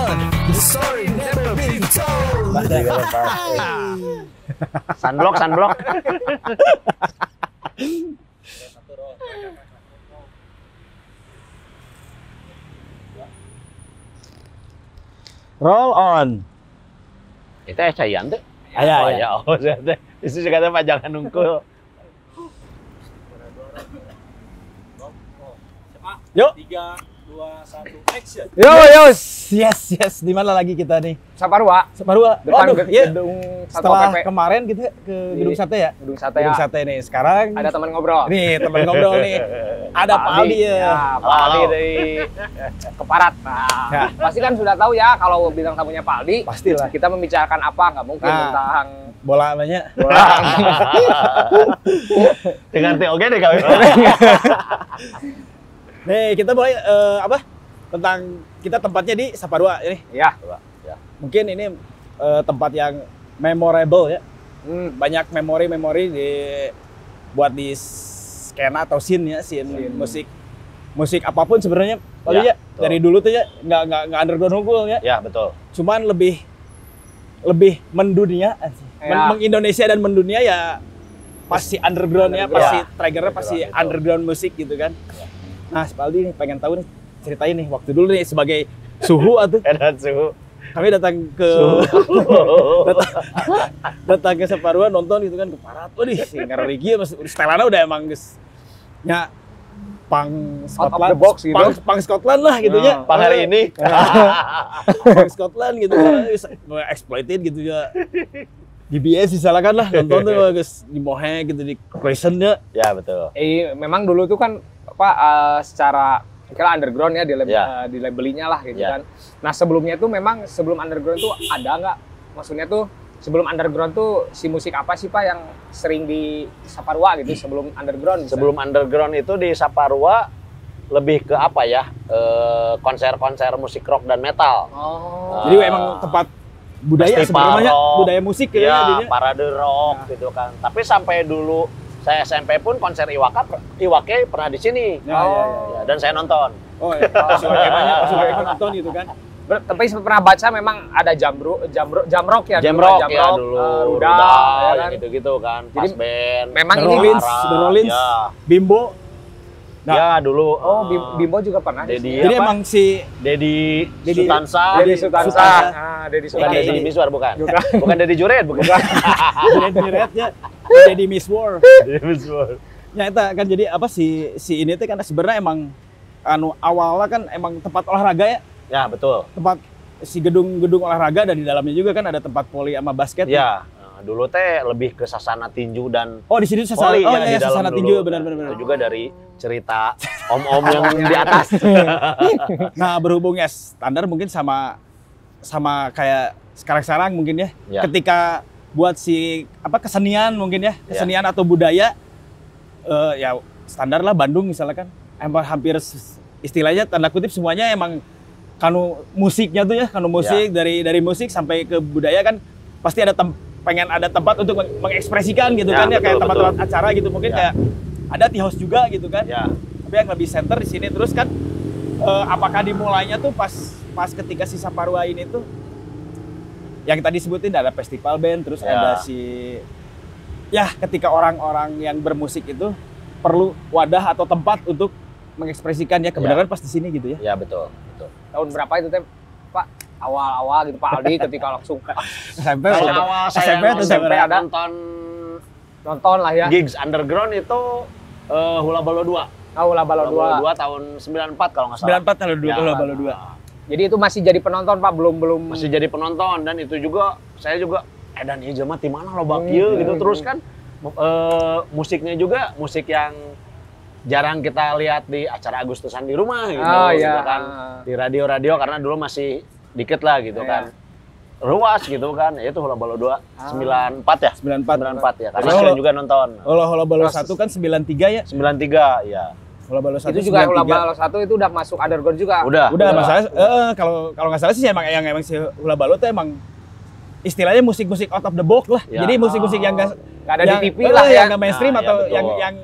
on, the story never been told. Sunblock. Roll on. Itu cayan tuh. Aya. Oh, teh. Itu juga teh pajangan nungkul. Yuk. 3, 2, 1, action. Yo, yes. Di mana lagi kita nih? Saparua. Depan Iya. gedung Gedung setelah Satpol PP. kemarin kita ke gedung sate ya? Gedung sate Gedung ya. sate nih. Sekarang Ada teman ngobrol. nih teman ngobrol nih. Ada Pak Aldi ya. Pak Aldi dari Keparat. Nah, Ya. pasti kan sudah tahu ya kalau bintang tamunya Pak Aldi. Pastilah. Kita membicarakan apa? Nggak mungkin Nah. tentang Bola banyak. bola. Dengan TOG deh kami. Nih, kita mulai tentang kita tempatnya di Saparua ini. Ya. Mungkin ini tempat yang memorable ya. Banyak Memori buat di skena atau scene musik apapun sebenarnya. Kalau ya, betul. dari dulu tuh ya nggak underground unggul ya. Ya, betul. Cuman lebih mendunia, Ya. mengindonesia dan mendunia ya pasti undergroundnya, Underground. pasti triggernya pasti Betul. underground musik gitu kan. Nah, Spaldi nih pengen tahu nih, ceritain nih waktu dulu nih sebagai suhu atau Edan suhu. kami datang ke datang ke Saparua nonton gitu kan ke Parat. Waduh, si Ngarigi mas setelannya udah emang geus nya pang Out of Scotland, the box gitu. pang Scotland lah gitu ya. Pang hari ini. Pang Scotland gitu exploited gitu ya. DBS disalahkan lah nonton tuh guys di Mohe gitu di Crescent ya. Ya, betul. Memang dulu tuh kan secara kira underground ya Ya. di labelinya lah gitu Ya. kan. Nah sebelumnya tuh memang sebelum underground tuh ada nggak? Maksudnya tuh sebelum underground tuh si musik apa sih Pak yang sering di Saparua gitu sebelum underground? misalnya? Sebelum underground itu di Saparua lebih ke apa ya? Konser-konser musik rock dan metal. Oh. Jadi emang tempat budaya Festival sebenarnya rock. budaya musik ya, Ya, jadinya. parade rock gitu kan. Tapi sampai dulu saya SMP pun konser Iwake pernah di sini. Ya, Ya, dan saya nonton. Oh ya, suka nonton gitu kan. Tapi pernah baca memang ada jamrock ya. Jamrock dulu, ya dulu, rudal, ya kan? gitu-gitu kan. Jadi, Pas band. memang The ini Rollins, Parah, The Rollins, Ya, Bimbo. Nah, ya dulu. Oh, Bimbo juga pernah di Dedi sini. jadi apa? emang si Dedi Dedi- Sutansa. Dedi Sutansa. Sutansa. Nah, Dedi Bukan Sutansa. Dedi Miswar bukan. Bukan. Bukan Dedi Juret bukan. Red ya, jadi Miss War. Dedi Miswar. Ya itu kan jadi apa si ini tuh kan sebenarnya emang awalnya kan emang tempat olahraga ya, Ya, betul. tempat si gedung olahraga dan di dalamnya juga kan ada tempat voli sama basket. Ya, dulu teh lebih ke sasana tinju dan Oh di sini sasana, voli oh ya, iya di dalam sasana dulu. tinju benar. Itu juga dari cerita om-om yang di atas. Nah berhubungnya standar mungkin sama kayak sekarang mungkin ya. Ya. Ketika buat si kesenian mungkin ya, kesenian atau budaya ya standar lah Bandung misalnya kan emang hampir istilahnya tanda kutip semuanya emang kanu musiknya tuh ya, kanu musik dari musik sampai ke budaya kan pasti ada pengen ada tempat untuk mengekspresikan gitu Ya, kan ya, kayak betul, tempat-tempat acara gitu mungkin Ya. kayak ada tea house juga gitu kan. Ya, Tapi yang lebih center di sini terus kan apakah dimulainya tuh pas ketika si Saparua ini tuh yang tadi sebutin ada festival band terus Ya. ada si ya ketika orang-orang yang bermusik itu perlu wadah atau tempat untuk mengekspresikan ya kebenaran pas di sini gitu ya. ya betul. Tahun berapa itu teh Pak? Awal-awal gitu Pak Aldi ketika langsung SMP Kalau SMP. awal saya SMP atau SMP ada? nonton lah ya. gigs underground itu Hula Balo 2. Hula Balo 2. 2 tahun 94 kalau nggak salah. 94 kalau dua Ya, kalau Balo 2. Jadi itu masih jadi penonton Pak, belum Masih jadi penonton dan itu juga saya juga dan ieu mah di mana lo kieu gitu terus kan musiknya juga musik yang jarang kita lihat di acara Agustusan di rumah gitu, Oh, gitu iya. kan di radio-radio karena dulu masih dikit lah gitu kan ruas gitu kan ya itu Hula Balo 2 94 ya 94 ya karena Kalau- saya juga nonton Hula Balo 1 kan 93 ya. 93 ya Hula Balo 1 itu juga Hula 93. Balo 1 itu udah masuk underground juga. udah Masalah kalau nggak salah sih emang si Hula Balo tuh emang istilahnya musik-musik out of the box lah. Ya. Jadi musik-musik yang Nggak ada di TV lah yang ya. nggak mainstream Nah, ya, atau betul. yang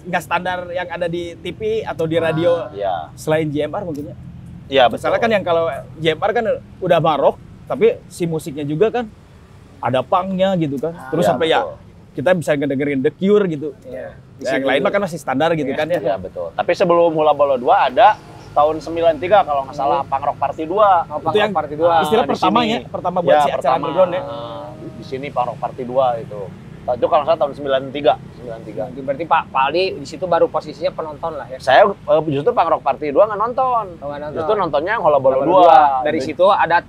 nggak standar yang ada di TV atau di radio ya selain JMR mungkin ya. Iya, betul. Misalnya kan yang kalau JMR kan udah rock, tapi si musiknya juga kan ada punknya gitu kan. Terus Iya, sampai betul. ya kita bisa ngedengerin The Cure gitu. Iya. Yang lain mah kan masih standar gitu kan ya. Iya, betul. Tapi sebelum Hula Bolo 2 ada tahun 93 kalau nggak salah Punk Rock Party 2. Oh, Itu yang Party 2. istilah di pertamanya, sini. pertama buat si acara pertama. underground ya. Di sini Punk Rock Party 2 itu. Itu kalau nggak salah tahun 93. Berarti Pak Aldi di situ baru posisinya penonton lah ya. Saya justru Punk Rock Party 2 nggak nonton. Oh, nggak nonton. Justru nontonnya yang Hula Bolo 2. Dari situ ada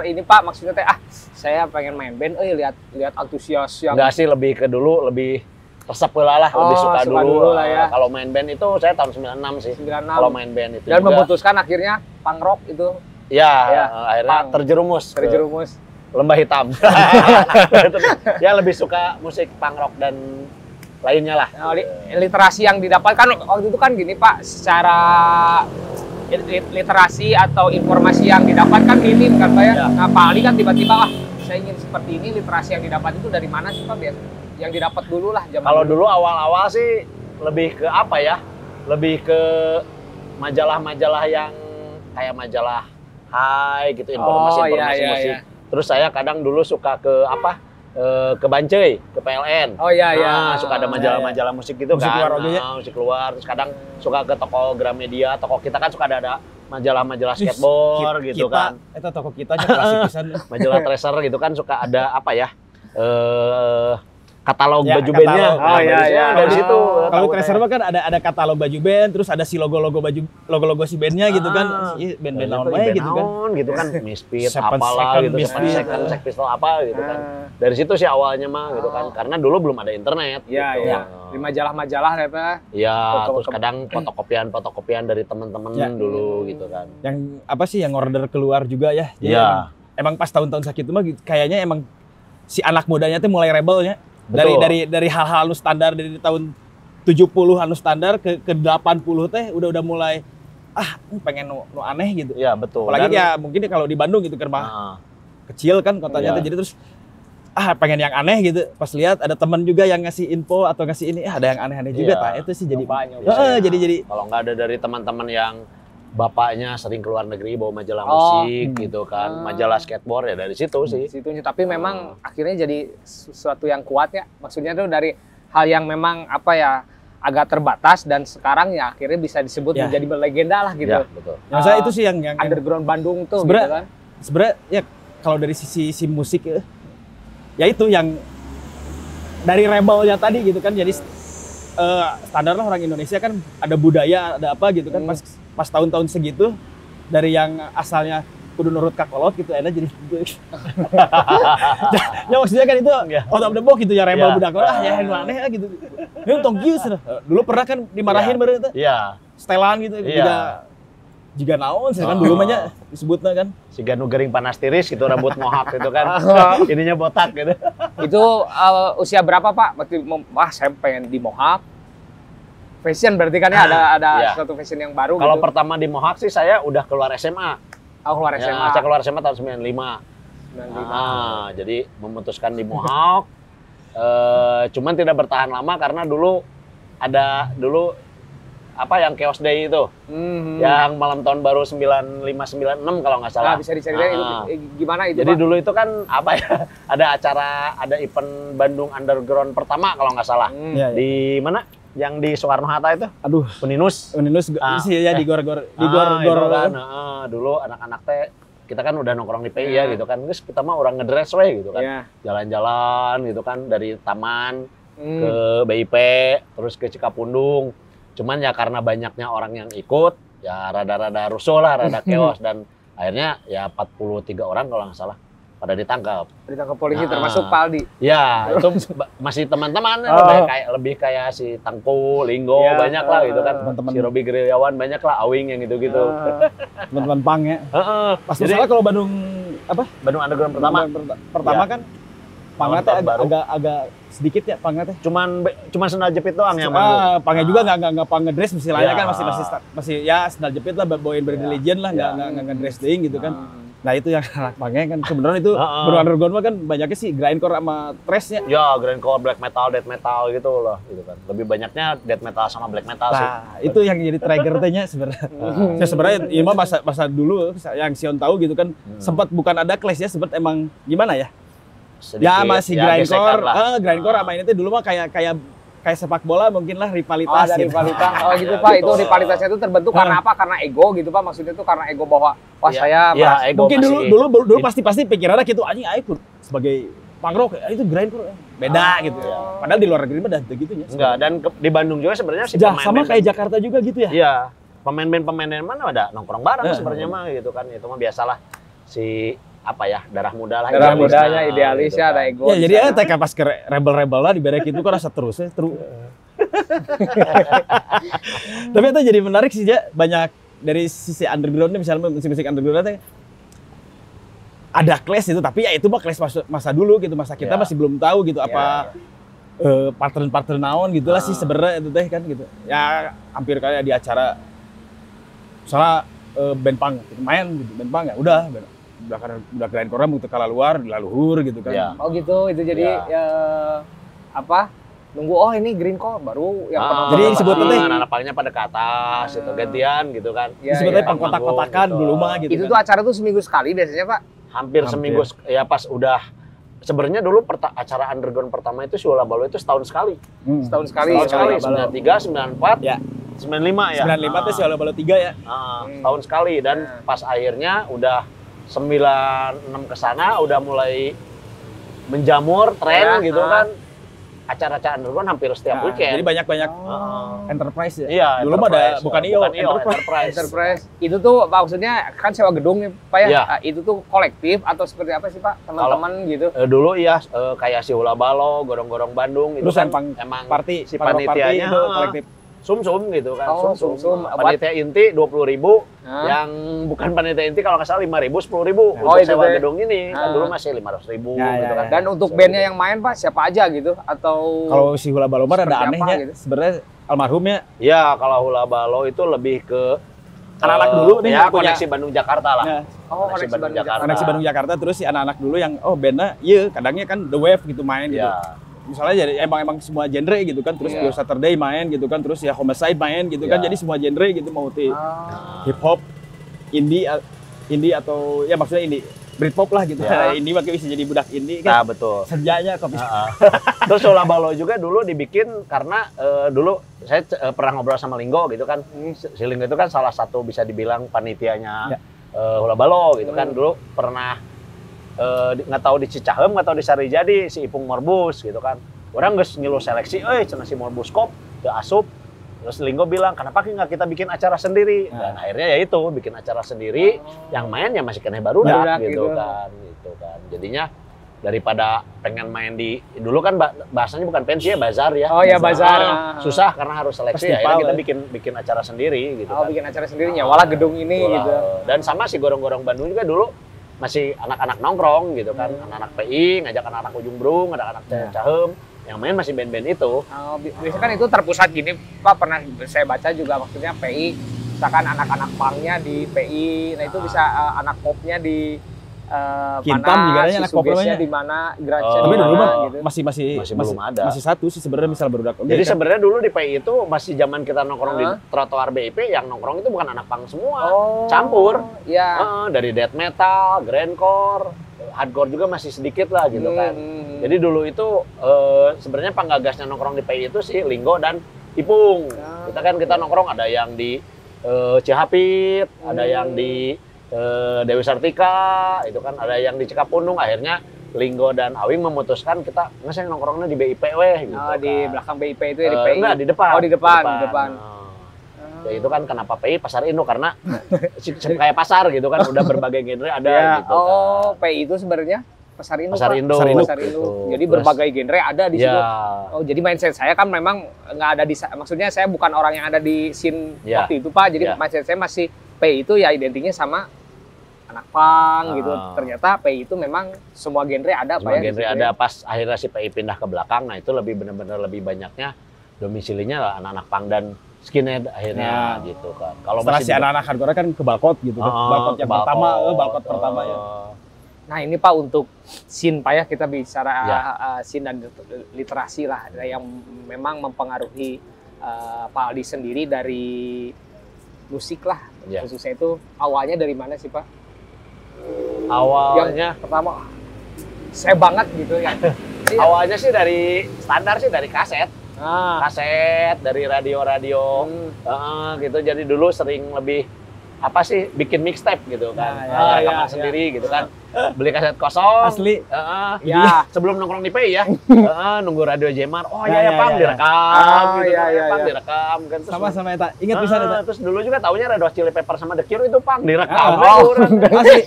ini Pak, maksudnya teh saya pengen main band, lihat antusias yang Enggak sih, lebih ke dulu, lebih resep lah, lebih Oh, suka suka dulu. dulu lah ya. Kalau main band itu saya tahun 96 sih. 96. Kalau main band itu dan juga. memutuskan akhirnya punk rock itu Ya, Ya, akhirnya punk. terjerumus ke terjerumus. lembah hitam. Ya lebih suka musik punk rock dan lainnya lah. Nah, literasi yang didapatkan waktu itu kan gini Pak, secara literasi atau informasi yang didapatkan minim kan Pak ya. Ya. Nah Pak Ali kan tiba-tiba saya ingin seperti ini, literasi yang didapat itu dari mana sih Pak biasa? Yang didapat dulu lah zaman Kalau dulu awal-awal sih lebih ke apa ya? Lebih ke majalah-majalah yang kayak majalah Hai gitu, informasi-informasi iya, musik. iya. Terus saya kadang dulu suka ke apa? Ke Bancai, ke PLN. Oh iya iya. Nah, suka ada majalah-majalah musik gitu Musik kan. luar oke ya? Musik luar. Terus kadang suka ke toko Gramedia, toko kita kan suka ada majalah-majalah skateboard gitu kan. Itu toko kita aja klasik pisan. Majalah Treasure gitu kan suka ada apa ya? Katalog Ya, baju bandnya. katalog. Nah, Oh, iya, dari iya. Dari situ. Kalau tahu Treasure saya. mah kan ada katalog baju band, terus ada si logo-logo si bandnya gitu kan. Ih, band-band Dari naon situ, bae band gitu kan. naon gitu kan. Misfit Seven apalah Second, gitu, Seven Misfit. Second, Sex Pistol apa gitu kan. Dari situ sih awalnya mah gitu kan. Karena dulu belum ada internet. Iya gitu. iya. Di majalah-majalah ya Pak. Iya, Foto- terus kadang fotokopian dari teman-teman Ya. dulu gitu kan. Yang apa sih yang order keluar juga ya. Jadi Iya. Emang pas tahun-tahun sakit itu mah kayaknya emang si anak mudanya tuh mulai rebelnya. Betul. Dari hal-hal anu standar dari tahun 70 anu standar ke 80 teh udah mulai pengen nu aneh gitu. Iya, betul. Apalagi Dan- ya mungkin kalau di Bandung gitu kan mah Nah, kecil kan kotanya Iya. tuh, jadi terus pengen yang aneh gitu. Pas lihat ada teman juga yang ngasih info atau ngasih ini ada yang aneh-aneh juga Iya. itu sih jadi Nyoba. jadi kalau nggak ada dari teman-teman yang bapaknya sering keluar negeri bawa majalah Oh. musik gitu kan, majalah skateboard ya dari situ sih. Situnya tapi memang akhirnya jadi sesuatu yang kuat ya. Maksudnya tuh dari hal yang memang apa ya agak terbatas dan sekarang ya akhirnya bisa disebut Ya. menjadi legenda lah gitu. Ya, betul. yang saya itu sih yang Underground Bandung tuh Sebenernya- gitu kan. sebenarnya ya kalau dari sisi musik ya itu yang dari rebelnya tadi gitu kan, jadi standar lah orang Indonesia kan ada budaya ada apa gitu kan, pas tahun-tahun segitu dari yang asalnya kudu nurut kakolot gitu enak jadi ya maksudnya kan itu out of the box gitu ya rebel Ya. budak ya yang aneh gitu ini tong kieu dulu pernah kan dimarahin baru itu Iya, setelan gitu Iya. juga naon sih kan dulu mah nya disebutna kan. si Ganu Gering panas tiris gitu, rambut mohak gitu kan. Ininya botak gitu. Itu usia berapa Pak? Berarti saya pengen di Mohawk. Fashion berarti kan ya ada Iya. suatu fashion yang baru Kalau gitu. pertama di Mohawk sih saya udah keluar SMA. Keluar Ya, SMA. saya keluar SMA tahun 95. 95. Jadi memutuskan di Mohawk. Cuman tidak bertahan lama karena dulu apa yang Chaos Day itu. Yang malam tahun baru 9596 kalau nggak salah. Bisa diceritain itu gimana itu Jadi Pak? dulu itu kan apa ya? Ada event Bandung Underground pertama kalau nggak salah. Iya, iya. Di mana? Yang di Soekarno Hatta itu? Aduh, Uninus. sih ya di gor Itu kan, dulu anak-anak teh kita kan udah nongkrong di PI ya gitu kan. Terus kita mah orang ngedress we gitu kan. Iya. Jalan-jalan gitu kan dari taman ke Hmm. BIP terus ke Cikapundung. Cuman ya karena banyaknya orang yang ikut ya rada-rada rusuh lah, rada chaos dan akhirnya ya 43 orang kalau nggak salah pada ditangkap. Ditangkap polisi Nah. termasuk Pak Aldi. Ya, itu masih teman-teman lebih kayak si Tangku, Linggo Ya, banyak lah gitu kan. teman-teman. Si Robi Gerilyawan banyak lah, Awing yang gitu-gitu. teman-teman pang ya. Heeh. Pas Jadi masalah kalau Bandung apa? Bandung Underground pertama Pertama kan pangnya teh tahun baru. agak sedikit ya pangnya teh. cuman sendal jepit doang yang manggung. Pangnya juga nggak pang ngedress istilahnya Ya. kan masih ya sendal jepit lah bawain Bad Religion lah nggak ngedress ding gitu kan. Nah itu yang anak pangnya kan sebenarnya itu baru underground mah kan banyaknya sih grindcore sama thrash-nya. Ya, grindcore, black metal, death metal gitu loh, gitu kan. Lebih banyaknya death metal sama black metal sih. Nah, itu yang jadi trigger-nya sebenarnya. Ya sebenarnya ya mah masa dulu yang Sion tahu gitu kan sempat bukan ada clash ya, sempat emang gimana ya? Sedikit, Ya masih grindcore, gesekan lah. grindcore sama ini tuh dulu mah kayak sepak bola mungkin lah rivalitas. Oh, ada gitu. rivalitas. Oh gitu Ya, Pak, betul. itu rivalitasnya itu terbentuk karena apa? Karena ego gitu Pak. Maksudnya itu karena ego bahwa wah Ya, saya ya, merasa- ego Mungkin masih- dulu pasti pikirannya gitu anjing ayo sebagai punk rock itu grindcore beda gitu ya. Padahal di luar negeri mah udah gitunya. Enggak, dan di Bandung juga sebenarnya si Sama pemain kayak Jakarta juga gitu ya. Iya, pemain band mana ada nongkrong bareng Ya. sebenarnya mah gitu kan. Itu mah biasalah si apa ya, darah muda lah. darah idealisnya, mudanya, idealisnya, gitu ada kan. ego. Ya di jadi sana. TK pas ke rebel lah di berek itu kan rasa terus ya terus. Tapi itu jadi menarik sih ya, banyak dari sisi undergroundnya misalnya musik undergroundnya ada clash itu, tapi ya itu mah clash masa dulu gitu, masa kita Ya. masih belum tahu gitu apa partner naon gitulah sih sebenarnya itu teh kan gitu. Ya hampir kayak di acara misalnya band punk gitu, main gitu band punk ya udah grindcore mau kalah luar laluhur gitu kan. Ya. Oh gitu, itu jadi apa? Nunggu oh ini greencore baru yang Jadi disebutnya teh- anak palingnya pada ke atas, gitu gantian gitu kan. Ya, Sebetulnya ya. pengkotak-kotakan Gitu. dulu mah gitu itu kan. tuh acara tuh seminggu sekali biasanya Pak. Hampir Hampir. seminggu ya pas udah sebenarnya dulu acara underground pertama itu si Ula Balo itu setahun sekali. Setahun sekali. Setahun sekali, Ula Balo. 93, 94, Ya. 95 ya. 95 tuh si Ola Balo 3 ya. Setahun sekali dan pas akhirnya udah 96 ke sana udah mulai menjamur tren Ya, gitu kan. Acara-acara underground hampir setiap Nah, weekend. jadi banyak-banyak Heeh. enterprise ya. Iya, Dulu mah ada Enterprise. bukan IO, enterprise. Enterprise. Itu tuh maksudnya kan sewa gedung nih Pak ya. Iya. Itu tuh kolektif atau seperti apa sih Pak? Teman-teman gitu. Dulu iya kayak si Hula Balo, Gorong-Gorong Bandung itu Terus kan emang party, si punk rock party panitianya itu kolektif. sum-sum gitu kan. Oh, sum-sum. Panitia inti 20.000, Hah? yang bukan panitia inti kalau nggak salah 5.000, 10.000 Oh, untuk itu sewa teh. gedung ini. Kan Ah. dulu masih 500.000 Ya, gitu ya, kan. ya. Dan untuk bandnya yang main Pak siapa aja gitu atau Kalau si Hula Balo mah ada Seperti apa anehnya gitu? sebenarnya almarhumnya Ya, kalau Hula Balo itu lebih ke Anak-anak dulu nih ya yang punya- koneksi Bandung Jakarta lah. ya, oh koneksi Bandung Jakarta. koneksi Bandung Jakarta terus si anak-anak dulu yang bandnya iya kadangnya kan The Wave gitu main gitu. Ya. Misalnya jadi emang semua genre gitu kan, terus Iya. Pure Saturday main gitu kan, terus ya Homicide main gitu kan, Iya. jadi semua genre gitu mau Ah. hip hop, indie atau ya maksudnya indie, Britpop lah gitu. Ya. Indie makanya bisa jadi budak indie Nah, kan. betul. Senjanya kok bisa. Terus Hula Balo juga dulu dibikin karena dulu saya pernah ngobrol sama Linggo gitu kan. Si Linggo itu kan salah satu bisa dibilang panitianya Ya. Hula Balo gitu kan. Dulu pernah nggak tahu di Cicahem, nggak tahu di Sarijadi si Ipung Morbus gitu kan. Orang geus ngilu seleksi, cenah si Morbus kop teu asup. Terus Linggo bilang, kenapa nggak kita bikin acara sendiri? Dan akhirnya ya itu, bikin acara sendiri, yang main ya masih kena barudak Barudak gitu gitu. kan. Jadinya daripada pengen main di dulu kan bahasanya bukan pensi ya, bazar ya. Oh ya bazar. Susah karena harus seleksi ya. Festival, Akhirnya kita bikin acara sendiri gitu Oh kan. bikin acara sendiri nyawalah gedung ini Itulah. gitu. Dan sama si Gorong-Gorong Bandung juga dulu masih anak-anak nongkrong gitu kan. Anak-anak PI, ngajak anak-anak Ujung Brung, anak-anak Cahem. Yang main masih band-band itu. Oh, biasanya kan itu terpusat gini, Pak, pernah saya baca juga maksudnya PI, misalkan anak-anak punknya di PI, nah itu bisa anak popnya di Kintam juga ada anak pop Sugesnya namanya. di mana, Gratchen Oh. Tapi di dulu mana mah gitu. masih belum ada. Masih satu sih sebenarnya misal barudak. Jadi sebenarnya dulu di PI itu masih zaman kita nongkrong di Hah? trotoar BIP, yang nongkrong itu bukan anak punk semua. Oh, Campur. Iya. Dari death metal, grindcore, hardcore juga masih sedikit lah gitu kan. Jadi dulu itu sebenarnya penggagasnya nongkrong di PI itu sih Linggo dan Ipung. Kita nongkrong ada yang di Cihapit, ada yang di Dewi Sartika, itu kan ada yang di Cikapundung. Akhirnya Linggo dan Awing memutuskan kita nggak nongkrongnya di BIP weh gitu. Oh, di kan. belakang BIP itu ya di PI. Enggak, di depan. Oh, di depan. Ya itu kan kenapa PI Pasar Indo karena kayak pasar gitu kan, udah berbagai genre ada Ya, gitu. oh, PI itu sebenarnya Pasar Induk. Pasar Pak. Induk. Pasar Induk. Pasar Induk. Gitu. Jadi Terus- berbagai genre ada di situ. Ya. Oh, jadi mindset saya kan memang nggak ada di, maksudnya saya bukan orang yang ada di scene Ya. waktu itu Pak. Jadi Ya. mindset saya masih PI itu ya identiknya sama anak punk gitu. Ah. Ternyata PI itu memang semua genre ada Pak Semua ya. di genre situ ada. ya. Pas akhirnya si PI pindah ke belakang, nah itu lebih benar-benar lebih banyaknya domisilinya lah anak-anak punk. Dan skinhead akhirnya gitu kan. Kalau Setelah masih si anak-anak hardcore kan ke balkot gitu kan. Balkot yang pertama, balkot pertama ya. Nah ini Pak untuk scene Pak ya, kita bicara Ya. scene dan literasi lah yang memang mempengaruhi Pak Aldi sendiri dari musik lah. Ya. Khususnya itu awalnya dari mana sih Pak? Awalnya Yang pertama saya banget gitu ya. awalnya sih dari standar sih dari kaset. Nah, Kaset dari radio-radio gitu. Jadi dulu sering lebih apa sih bikin mixtape gitu kan. Rekaman sendiri gitu kan. Beli kaset kosong. Asli. Ya. Sebelum nongkrong di PI ya. Nunggu radio Jemar. Oh iya ya, Pang direkam gitu. Pang direkam kan. Terus Sama-sama eta. Ingat bisa eta. terus dulu juga taunya Red Hot Chili Pepper sama The Cure itu Pang direkam. Asli.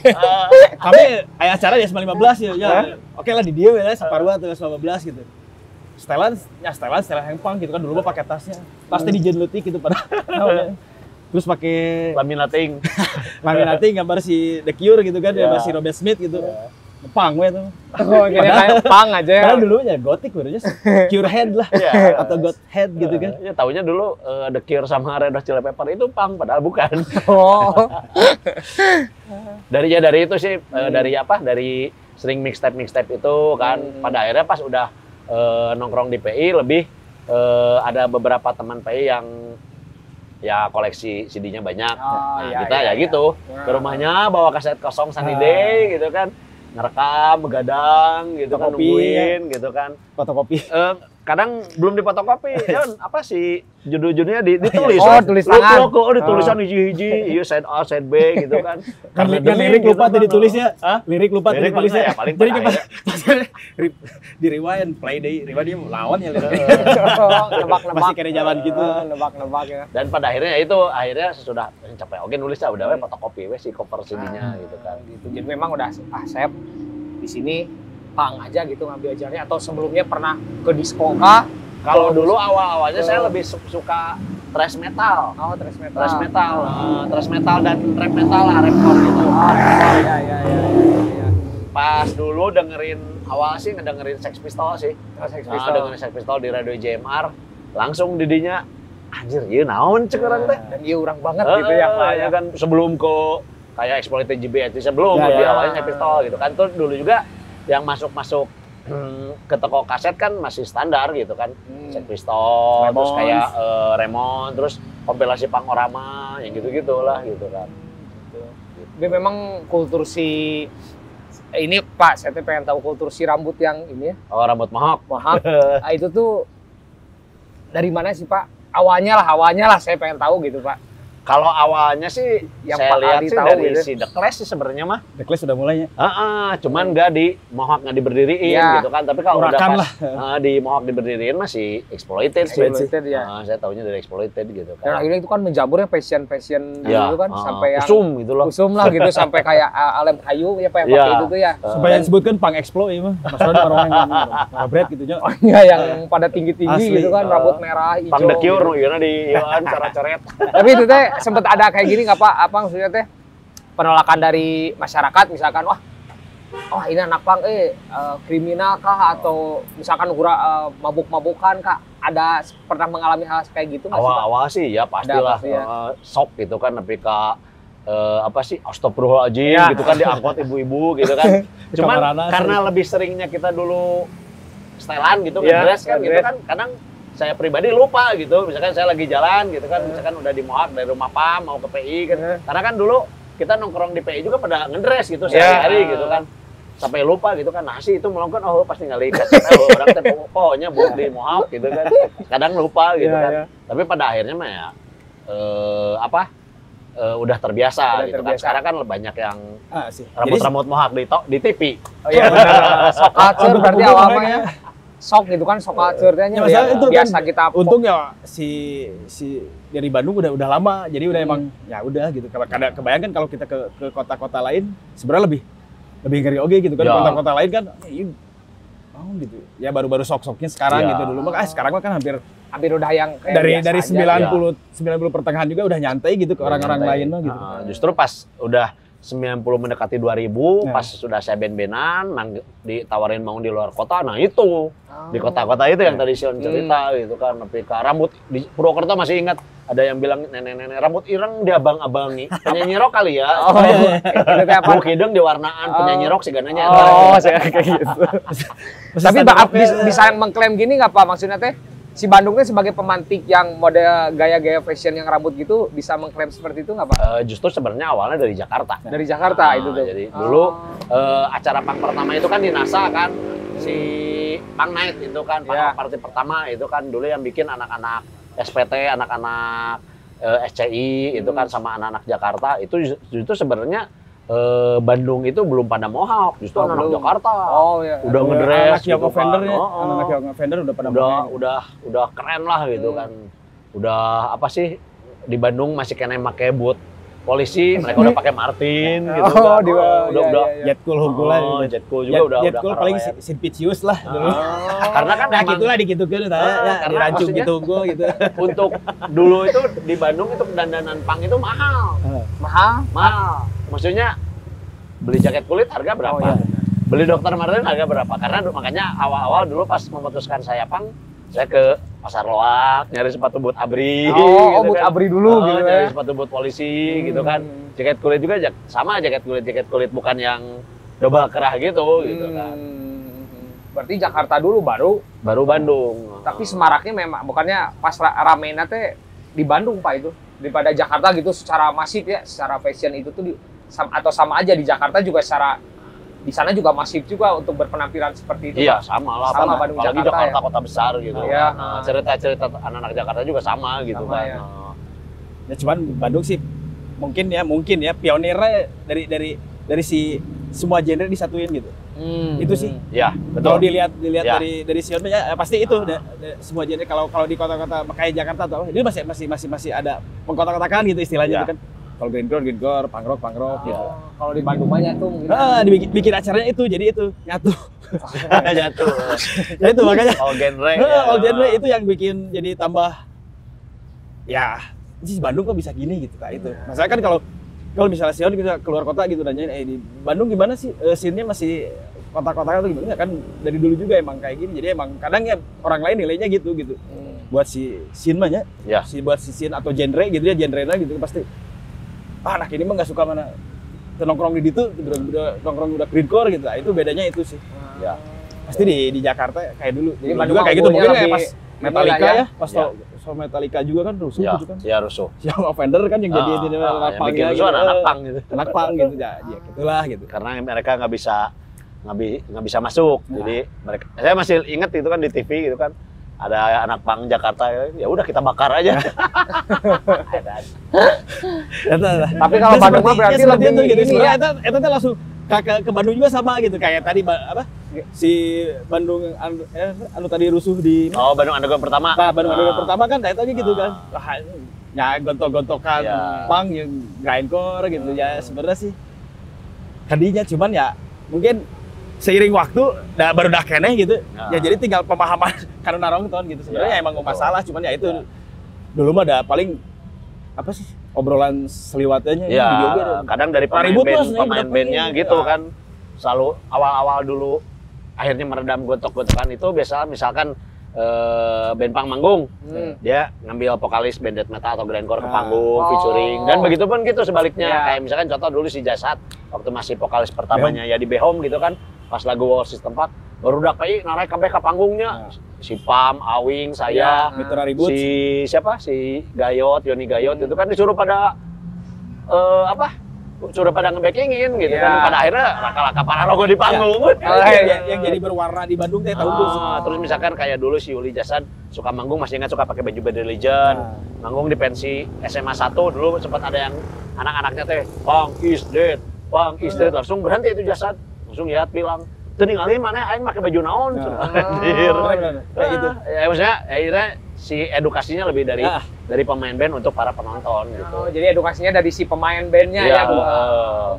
Kami aya acara di S15 ya. Oke lah di dia ya saparua tuh S15 gitu. Setelan hempang gitu kan dulu mah pakai tasnya. Pasti dijenlutik gitu pada. Terus pakai Laminating. laminating gambar si The Cure gitu kan, gambar si Robert Smith gitu. Pang we tuh. Oh, kayaknya kayak pang aja ya. Karena dulunya gotik barunya Cure Head lah atau God Head gitu kan. Ya taunya dulu The Cure sama Red Hot Chili Pepper itu Pang padahal bukan. Oh. dari itu sih dari apa? Dari sering mixtape itu kan. Pada akhirnya pas udah nongkrong di PI lebih ada beberapa teman PI yang ya koleksi CD-nya banyak. Kita gitu ke rumahnya bawa kaset kosong Sunny Day gitu kan. Ngerekam, begadang gitu kan, nungguin gitu kan. Fotokopi. Kadang belum difotokopi kan apa sih judul-judulnya ditulis. Tulis tangan. Ditulisan hiji-hiji, iya side A, side B gitu kan. Kan Karena lirik gitu lupa kan. tadi ditulisnya. Lirik lupa tadi Lirik tulisnya. ya paling Jadi pada di rewind, play day, rewind dia lawan ya lirik. Nebak-nebak. Masih kayak zaman gitu. Nebak-nebak ya. Dan pada akhirnya akhirnya sesudah capek oke nulis udah we fotokopi we si cover CD-nya gitu kan. Gitu. Jadi memang udah saya di sini pang aja gitu ngambil ajarnya atau sebelumnya pernah ke disco kah? Kalau dulu awal-awalnya saya lebih suka thrash metal. Oh, thrash metal. Thrash metal dan rap metal lah, rapcore gitu. Iya. Pas dulu awal sih ngedengerin Sex Pistols sih. Sex Pistols. Dengerin Sex Pistols di radio JMR, langsung didinya anjir ieu naon cek urang teh. Dan iya urang banget gitu ya Pak ya. Kan sebelum ke kayak Exploited JBT sebelum Ya, lebih ya. awalnya Sex Pistols gitu kan. Tuh dulu juga yang masuk ke toko kaset kan masih standar gitu kan. Sex Pistols, terus Ramones. kayak Ramones, terus kompilasi Pangorama, yang gitu-gitulah gitu kan. Dia memang kultur si ini Pak, saya tuh pengen tahu kultur si rambut yang ini ya, Oh, rambut mohawk. mahal. Nah, itu tuh dari mana sih Pak? Awalnya lah saya pengen tahu gitu Pak. Kalau awalnya sih Yang saya Pak lihat Aldi sih tahu dari gitu. si The Clash sih sebenarnya mah. The Clash sudah mulainya. Cuman nggak di Mohawk nggak diberdiriin Iya. gitu kan. Tapi kalau udah Urakan pas lah. Di Mohawk diberdiriin masih exploited sih. Exploited, ya. Saya taunya dari exploited gitu Dan kan. akhirnya itu kan menjamurnya passion Ya, dulu kan sampai yang usum gitu loh. usum lah gitu sampai kayak Alem Kayu ya Pak yang Iya. pakai itu tuh ya. Supaya disebutkan pang explo ya mah. Maksudnya orang yang bread gitu nya. Oh iya yang pada tinggi-tinggi Asli. gitu kan rambut merah hijau. Pang The Cure gitu. nu ieu di ieuan coret-coret. Tapi itu teh sempat ada kayak gini nggak Pak? Apa maksudnya teh penolakan dari masyarakat misalkan wah ini anak pang kriminal kah atau misalkan mabuk-mabukan kah? Ada pernah mengalami hal kayak gitu nggak sih Pak? Awal-awal sih ya pastilah pasti ya. shock gitu kan tapi apa sih astagfirullahaladzim Ya. gitu kan diangkut ibu-ibu gitu kan. Cuman Kamarana, karena lebih seringnya kita dulu setelan gitu Ya, ngedress kan gitu ngedress. kan kadang saya pribadi lupa gitu misalkan saya lagi jalan gitu kan misalkan udah di Mohawk dari rumah Pam mau ke PI kan karena kan dulu kita nongkrong di PI juga pada ngedress gitu sehari-hari gitu kan sampai lupa gitu kan nasi itu melongkon pasti ngali kaset orang teh pokoknya buat di Mohawk gitu kan kadang lupa gitu kan tapi pada akhirnya mah ya udah terbiasa gitu kan sekarang kan banyak yang Sih. rambut-rambut Mohawk di TV. Oh iya benar. Sok culture berarti Untuk awalnya mereka. ya. Sok gitu kan sok culture-nya Ya, masalah itu biasa kan, kita untung ya si dari Bandung udah lama jadi udah emang ya udah gitu. Kalau kebayangkan kalau kita ke kota-kota lain sebenarnya lebih ngeri oke gitu kan. Ya. Kota-kota lain kan gitu. Ya baru-baru sok-soknya sekarang Ya. gitu dulu. Maka sekarang mah kan hampir udah yang kayak dari biasa aja. 90 pertengahan juga udah nyantai gitu ke orang-orang lain mah gitu. Justru pas udah 90 mendekati 2000, Ya. pas sudah saya ben-benan, ditawarin mau di luar kota, nah itu. Di kota-kota itu yang tadi Sion cerita gitu kan. Tapi rambut di Purwokerto masih ingat ada yang bilang nenek-nenek rambut ireng diabang-abangi. Penyanyi rock kali ya. Oh, itu teh apa? Bulu kideng diwarnaan penyanyi rock segananya. Oh, saya kayak gitu. Tapi bisa yang mengklaim gini nggak Pak? Maksudnya teh si Bandung teh sebagai pemantik yang model gaya-gaya fashion yang rambut gitu bisa mengklaim seperti itu nggak Pak? Justru sebenarnya awalnya dari Jakarta. Dari Jakarta itu tuh. Jadi dulu acara punk pertama itu kan di NASA kan, si Punk Night itu kan, party pertama itu kan dulu yang bikin anak-anak SPT, anak-anak SCI itu kan sama anak-anak Jakarta itu sebenarnya Bandung itu belum pada mohawk, justru anak-anak Jakarta. Oh iya. Udah ngedress anak gitu Young Offender kan. ya. Anak Young Offender udah pada udah keren lah gitu kan. Udah apa sih di Bandung masih kena pakai boot polisi, mereka udah pakai Martin gitu kan. Udah Jet Cool Hungkul lah. Jet Cool juga Jet Cool paling Sinpicius lah dulu. Karena kan nah emang gitulah digitukeun ya, dirancung gitu unggul gitu. untuk dulu itu di Bandung itu dandanan punk itu mahal. Mahal. Maksudnya beli jaket kulit harga berapa? Oh, iya. Beli Dr. Martin harga berapa? Karena makanya awal-awal dulu pas memutuskan saya punk, saya ke Pasar Loak nyari sepatu boot ABRI. Oh, gitu boot kan. ABRI dulu gitu ya. Nyari sepatu boot polisi gitu kan. Jaket kulit juga sama jaket kulit bukan yang double kerah gitu kan. Berarti Jakarta dulu baru Bandung. Tapi semaraknya memang bukannya pas ramenya teh di Bandung Pak itu daripada Jakarta gitu secara masif ya, secara fashion itu tuh atau sama aja di Jakarta juga secara di sana juga masif juga untuk berpenampilan seperti itu. Iya, Pak. sama lah. Sama Bandung apalagi Jakarta Jakarta kota besar gitu. Iya. Nah, cerita-cerita anak-anak Jakarta juga sama gitu Sama, kan. ya. Ya cuman Bandung sih mungkin ya pionirnya dari si semua genre disatuin gitu. Itu sih. Ya, Kalau betul. dilihat Ya. dari Sion ya pasti itu semua genre kalau di kota-kota kayak Jakarta atau ini masih ada mengkotak-kotakan gitu istilahnya Ya. gitu kan. Kalau grindcore, punk rock gitu. Kalau di Bandung banyak tuh mungkin. Dibikin acaranya itu jadi itu nyatu. Jatuh. Ya itu makanya All genre. all genre itu yang bikin jadi tambah ya si Bandung kok bisa gini gitu itu. Masalah kan kalau misalnya Sion kita keluar kota gitu nanyain di Bandung gimana sih scene-nya masih kota-kota atau gimana kan dari dulu juga emang kayak gini. Jadi emang kadang ya orang lain nilainya gitu. Buat si scene mah ya. Buat si scene atau genre gitu ya genrenya gitu pasti anak ini mah nggak suka mana nongkrong di situ nongkrong udah grindcore gitu. Nah, itu bedanya itu sih. Ya. Pasti di Jakarta kayak dulu. Jadi juga kayak gitu mungkin kayak pas Metallica ya, pas Ya. so Metallica juga kan rusuh gitu kan. Ya rusuh. Yang Offender kan yang jadi ini anak punk gitu. Anak punk gitu. Anak punk gitu ya gitulah gitu. Karena mereka nggak bisa masuk. Jadi mereka saya masih ingat itu kan di TV gitu kan. Ada anak punk Jakarta ya udah kita bakar aja. Tapi kalau Bandung mah berarti lebih gitu. ini ya. Itu langsung ke Bandung juga sama gitu kayak tadi apa si Bandung anu tadi rusuh di Bandung Underground pertama. Nah, Bandung Underground pertama kan kayak tadi gitu kan. Ya gontok-gontokan punk yang grindcore gitu ya sebenarnya sih. Tadinya cuman ya mungkin seiring waktu baru dah keneh gitu. Ya jadi tinggal pemahaman karena nonton gitu. Sebenarnya emang nggak masalah cuman ya itu dulu mah ada paling apa sih obrolan seliwatnya ya, kadang dari pemain bandnya gitu kan selalu awal-awal dulu akhirnya meredam gontok-gontokan itu biasa misalkan band punk manggung dia ngambil vokalis band death metal atau grindcore ke panggung featuring dan begitu pun gitu sebaliknya kayak misalkan contoh dulu si Jasad waktu masih vokalis pertamanya ya di Behom gitu kan pas lagu War System 4 baru udah kayak narik ke panggungnya si Pam, Awing, saya, si siapa si Gayot, Yoni Gayot itu kan disuruh pada suruh pada nge-backingin gitu kan pada akhirnya laka-laka Pararogo di panggung yang jadi berwarna di Bandung teh tahun terus misalkan kayak dulu si Uli Jasad suka manggung masih ingat suka pakai baju Bad Religion manggung di pensi SMA 1 dulu sempat ada yang anak-anaknya teh punk is dead langsung berhenti itu Jasad langsung lihat bilang tuh ninggalin mana aing pakai baju naon anjir kayak gitu ya maksudnya akhirnya si edukasinya lebih dari pemain band untuk para penonton gitu. Jadi edukasinya dari si pemain bandnya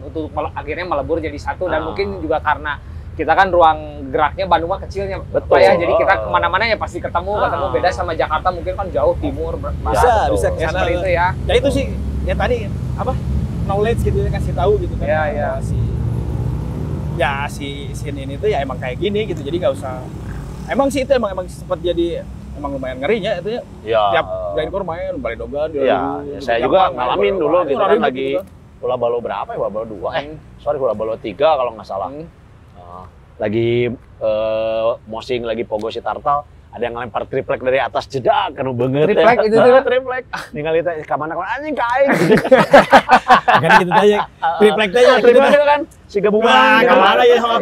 untuk akhirnya melebur jadi satu dan mungkin juga karena kita kan ruang geraknya Bandung mah kecilnya ya jadi kita kemana-mana ya pasti ketemu beda sama Jakarta mungkin kan jauh timur bisa ya, seperti itu ya. Ya itu sih ya tadi apa knowledge gitu kasih tahu gitu kan si scene ini tuh ya emang kayak gini gitu jadi nggak usah emang sih itu emang sempat jadi emang lumayan ngerinya itu ya. Ya. Tiap grindcore main balik dogan. Ya, saya juga ngalamin dulu gitu kan lagi Hula Balo berapa ya? Hula Balo 2. Sorry, Hula Balo 3 kalau nggak salah. Lagi mosing lagi pogo si Tartal, ada yang ngelempar triplek dari atas jedak kanu beungeut. Triplek itu tuh triplek. Ningali teh ka mana anjing ka aing. Kan gitu tanya. Triplek teh ya Triplek itu kan si gabungan. ka mana ya sama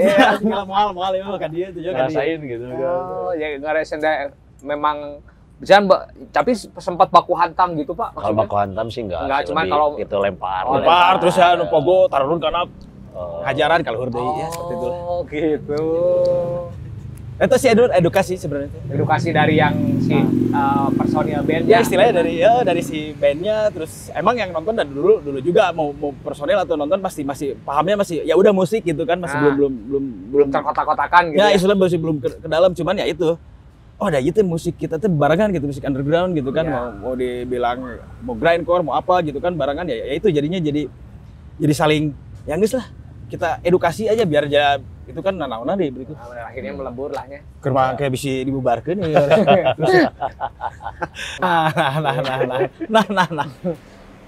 mahal ya kan dia itu juga kan. Rasain gitu kan. Oh, ya ngaresenda memang bisa tapi sempat baku hantam gitu Pak. Kalau baku hantam sih enggak. Enggak, sih, cuman lebih kalau itu lempar. Lempar terus ya nu pogo tarun kana hajaran kalau hurdei ya seperti itu. Oh, gitu. Itu sih edukasi sebenarnya. Edukasi dari yang si personil band Ya istilahnya dari si bandnya, terus emang yang nonton dari dulu juga mau personil atau nonton pasti masih pahamnya masih ya udah musik gitu kan, masih belum terkotak-kotakan gitu. Ya istilahnya masih belum ke dalam, cuman ya itu. Oh, ada gitu musik kita tuh barengan gitu, musik underground gitu kan, mau dibilang mau grindcore mau apa gitu kan barengan ya itu jadinya jadi saling ya geus lah. Kita edukasi aja biar itu kan nanaonan deh berikut. Nah, akhirnya melebur lah nya. Kerma kayak bisa dibubarkan ya. Nah.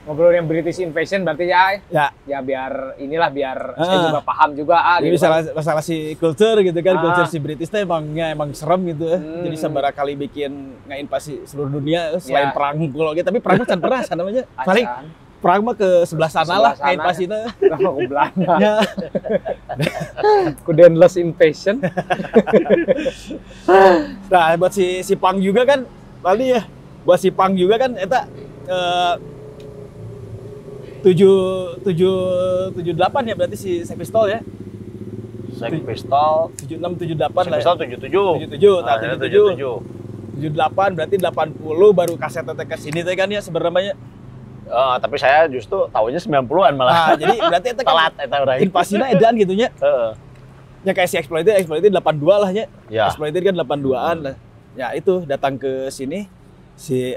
Ngobrolin British Invasion berarti ya biar inilah biar saya juga paham juga jadi gitu. masalah si culture gitu kan, culture si British teh emang serem gitu. Jadi sabara kali bikin ngainvasi seluruh dunia selain perang pulau gitu, tapi perang kan pernah namanya. Paling perang mah ke sebelah sana lah ngainvasina. Ke Belanda. Ya. Ku Endless Invasion. Nah, buat si Pang juga kan tadi ya. Buat si Pang juga kan eta 78 ya berarti si Sex Pistol ya. Sex Pistol 76 78 lah. Sex Pistol 77. 78 berarti 80 baru kaset ke sini teh kan ya sebenarnya. Tapi saya justru tahunya 90-an malah. Nah, jadi berarti eta telat eta urang. Invasina edan gitu nya. Ya kayak si Exploited 82 lah nya. Ya. Exploited kan 82-an lah. Ya itu datang ke sini si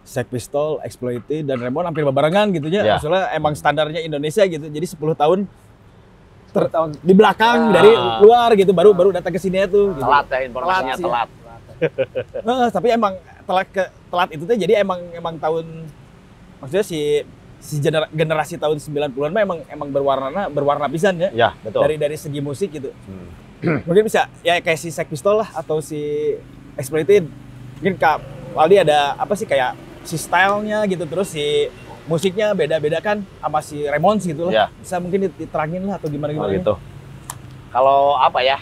Sex Pistol, Exploited dan Remon hampir barengan gitu ya. Maksudnya emang standarnya Indonesia gitu. Jadi 10 tahun di belakang dari luar gitu baru datang ke sini tuh gitu. Telat ya informasinya telat. Tapi emang telat itu tuh jadi emang tahun maksudnya si generasi tahun 90-an mah emang berwarna pisan ya. Ya, betul. Dari segi musik gitu. Mungkin bisa ya kayak si Sex Pistol lah atau si Exploited. Mungkin Kak Waldi ada apa sih kayak si stylenya gitu, terus si musiknya beda-beda kan sama si Ramones gitu lah. Ya. Bisa mungkin diterangin lah atau gimana gitu. Kalau apa ya?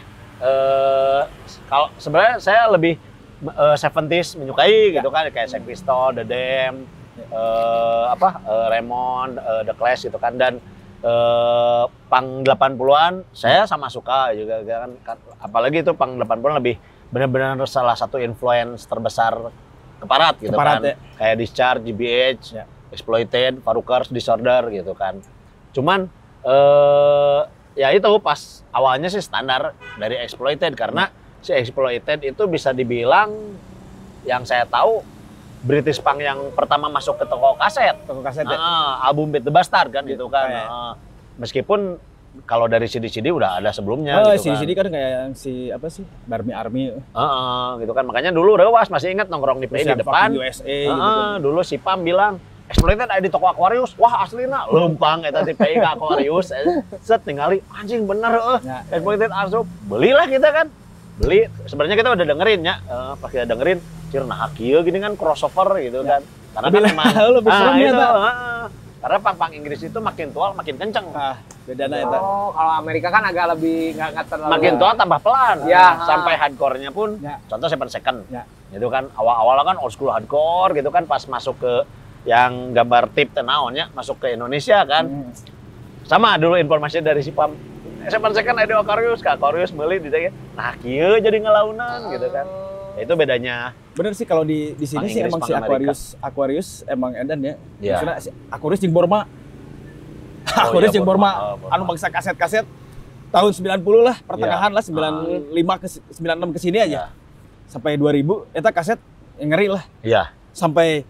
Kalau sebenarnya saya lebih 70s menyukai gitu kan, kayak Sex Pistol, The Damned, Ramones, The Clash gitu kan, dan punk 80-an saya sama suka juga kan, apalagi itu punk 80-an lebih benar-benar salah satu influence terbesar Keparat gitu kan. Ya. Kayak Discharge, GBH, Exploited, Farukers, Disorder gitu kan. Cuman ya itu pas awalnya sih standar dari Exploited karena si Exploited itu bisa dibilang yang saya tahu British punk yang pertama masuk ke toko kaset. Toko kaset ya? Album Beat the Bastard kan gitu kan. Meskipun kalau dari CD-CD udah ada sebelumnya gitu kan. CD kan kayak yang si apa sih? Barmy Army. Gitu kan. Makanya dulu Rewas masih ingat nongkrong di PI di depan. USA gitu kan. Dulu si Pam bilang, Exploited ada di toko Aquarius. Wah, aslina lempang eta di PI ke Aquarius. Set ningali anjing bener Exploited asup. Belilah kita kan. Beli. Sebenarnya kita udah dengerin ya. Pas kita dengerin, cir nah kieu gini kan crossover gitu kan. Karena kan emang lebih serem ya, karena pang-pang Inggris itu makin tua makin kenceng. Bedana eta. Kalau Amerika kan agak lebih nggak terlalu. Makin tua tambah pelan. Ya. Sampai hardcore-nya pun. Contoh 7 Second. Itu kan awal-awal kan old school hardcore gitu kan, pas masuk ke yang gambar tip tenaonnya masuk ke Indonesia kan. Sama dulu informasi dari si Pam. 7 Second ada Aquarius meuli di dia. Nah, kieu jadi ngelaunan gitu kan. Itu bedanya. Bener sih kalau di sini sih emang si Aquarius emang edan ya. Maksudnya si Aquarius jeung Borma. Aquarius jeung Borma anu bangsa kaset-kaset tahun 90 lah, pertengahan lah 95 ke 96 ke sini aja. Sampai 2000 eta kaset ngeri lah. Iya. Sampai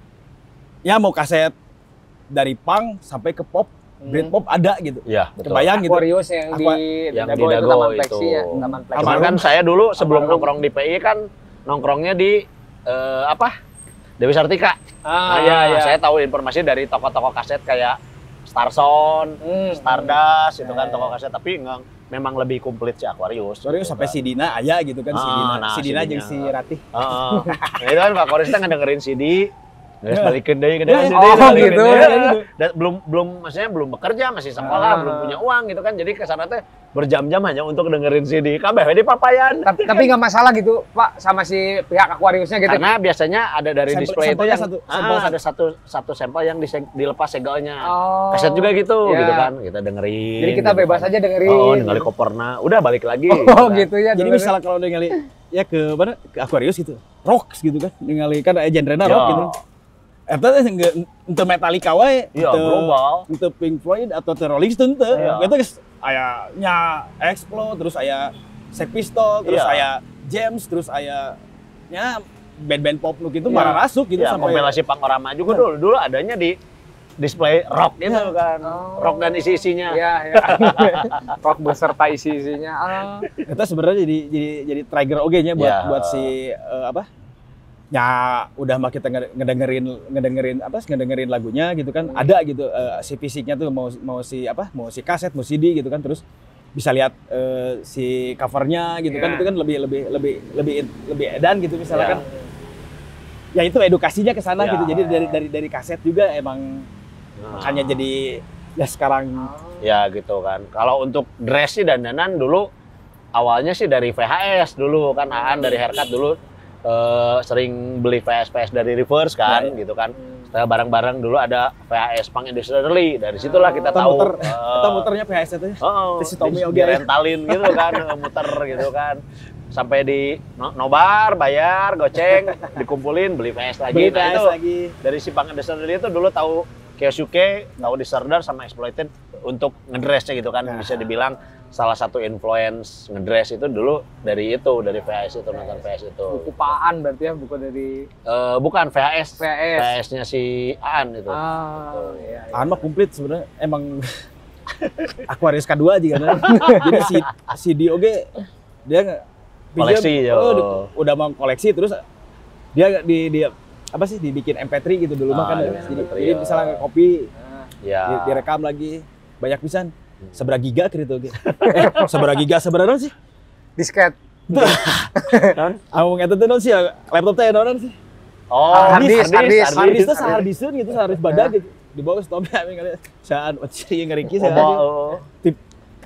ya mau kaset dari punk sampai ke pop, Britpop ada gitu. Iya, betul. Kebayang gitu. Aquarius yang di Dago Taman Plexi ya, Taman Plexi. Kan saya dulu sebelum nongkrong di PI kan nongkrongnya di apa? Dewi Sartika. Saya tahu informasi dari toko-toko kaset kayak Starsound, Stardust itu kan toko kaset, tapi memang lebih komplit si Aquarius. Aquarius sampai si Dina aya gitu kan, si Dina jeung si Ratih. Nah itu kan Pak Aquarius teh ngedengerin CD. Terus balikin deh CD. Gitu. Dan maksudnya belum bekerja, masih sekolah, belum punya uang gitu kan. Jadi kesana teh berjam-jam hanya untuk dengerin CD. Kabeh di papayan. Tapi nggak masalah gitu, Pak, sama si pihak Aquariusnya gitu. Karena biasanya ada dari display itu yang ada satu sampel yang dilepas segelnya. Kaset juga gitu kan. Kita dengerin. Jadi kita gitu bebas kan. aja dengerin. Ningali koperna. Udah balik lagi. Gitu ya. Jadi misalnya kalau ningali ya ke mana? Ke Aquarius gitu. Rocks gitu kan. Ningali kan genrena rock gitu. Eta untuk Metallica wae, global. Untuk Pink Floyd atau The Rolling Stone teh. Eta geus aya nya Explode, terus aya Sex Pistols, terus aya James, terus aya nya band-band pop nu kitu marah rasuk gitu sampai kompilasi Pangorama juga dulu adanya di display rock gitu kan. Rock dan isi-isinya. Iya. Rock beserta isi-isinya. Eta sebenarnya jadi trigger oge nya buat si apa? Ya udah mah kita ngedengerin lagunya gitu kan, ada gitu si fisiknya tuh mau si kaset, mau CD gitu kan, terus bisa lihat si covernya gitu kan, itu kan lebih edan gitu misalnya kan. Ya itu edukasinya ke sana gitu. Jadi dari kaset juga emang makanya jadi ya sekarang ya gitu kan. Kalau untuk dress sih dandanan dulu awalnya sih dari VHS dulu kan, Aan dari Haircut dulu. Sering beli VHS dari Reverse kan gitu kan. Setelah barang-barang dulu ada VHS Punk Industrially, dari situlah kita tahu kita muternya VHS itu si Tommy oge rentalin gitu kan, muter gitu kan sampai di nobar, bayar, goceng, dikumpulin, beli VHS lagi. Dari si Punk Industrially itu dulu tahu Keisuke, tahu Disorder sama Exploited untuk ngedressnya gitu kan. Bisa dibilang salah satu influence ngedress itu dulu dari VHS itu, nonton VHS itu. Buku Paan berarti ya, buku dari bukan VHS. VHS-nya si Aan itu. Iya. Aan mah komplit sebenarnya, emang Aquarius K2 aja kan. Jadi si Dioge dia koleksi udah mau koleksi, terus dia apa sih dibikin MP3 gitu dulu mah kan. Jadi misalnya kopi direkam lagi banyak pisan. Seberapa giga gitu oke. Seberapa giga sebenarnya sih? Disket. Aku ngeta teh non sih laptop teh non sih. Harddisk teh saharddisk gitu, saharddisk badag gitu. Di bawah stop ya kali. Saan sih ngariki sih.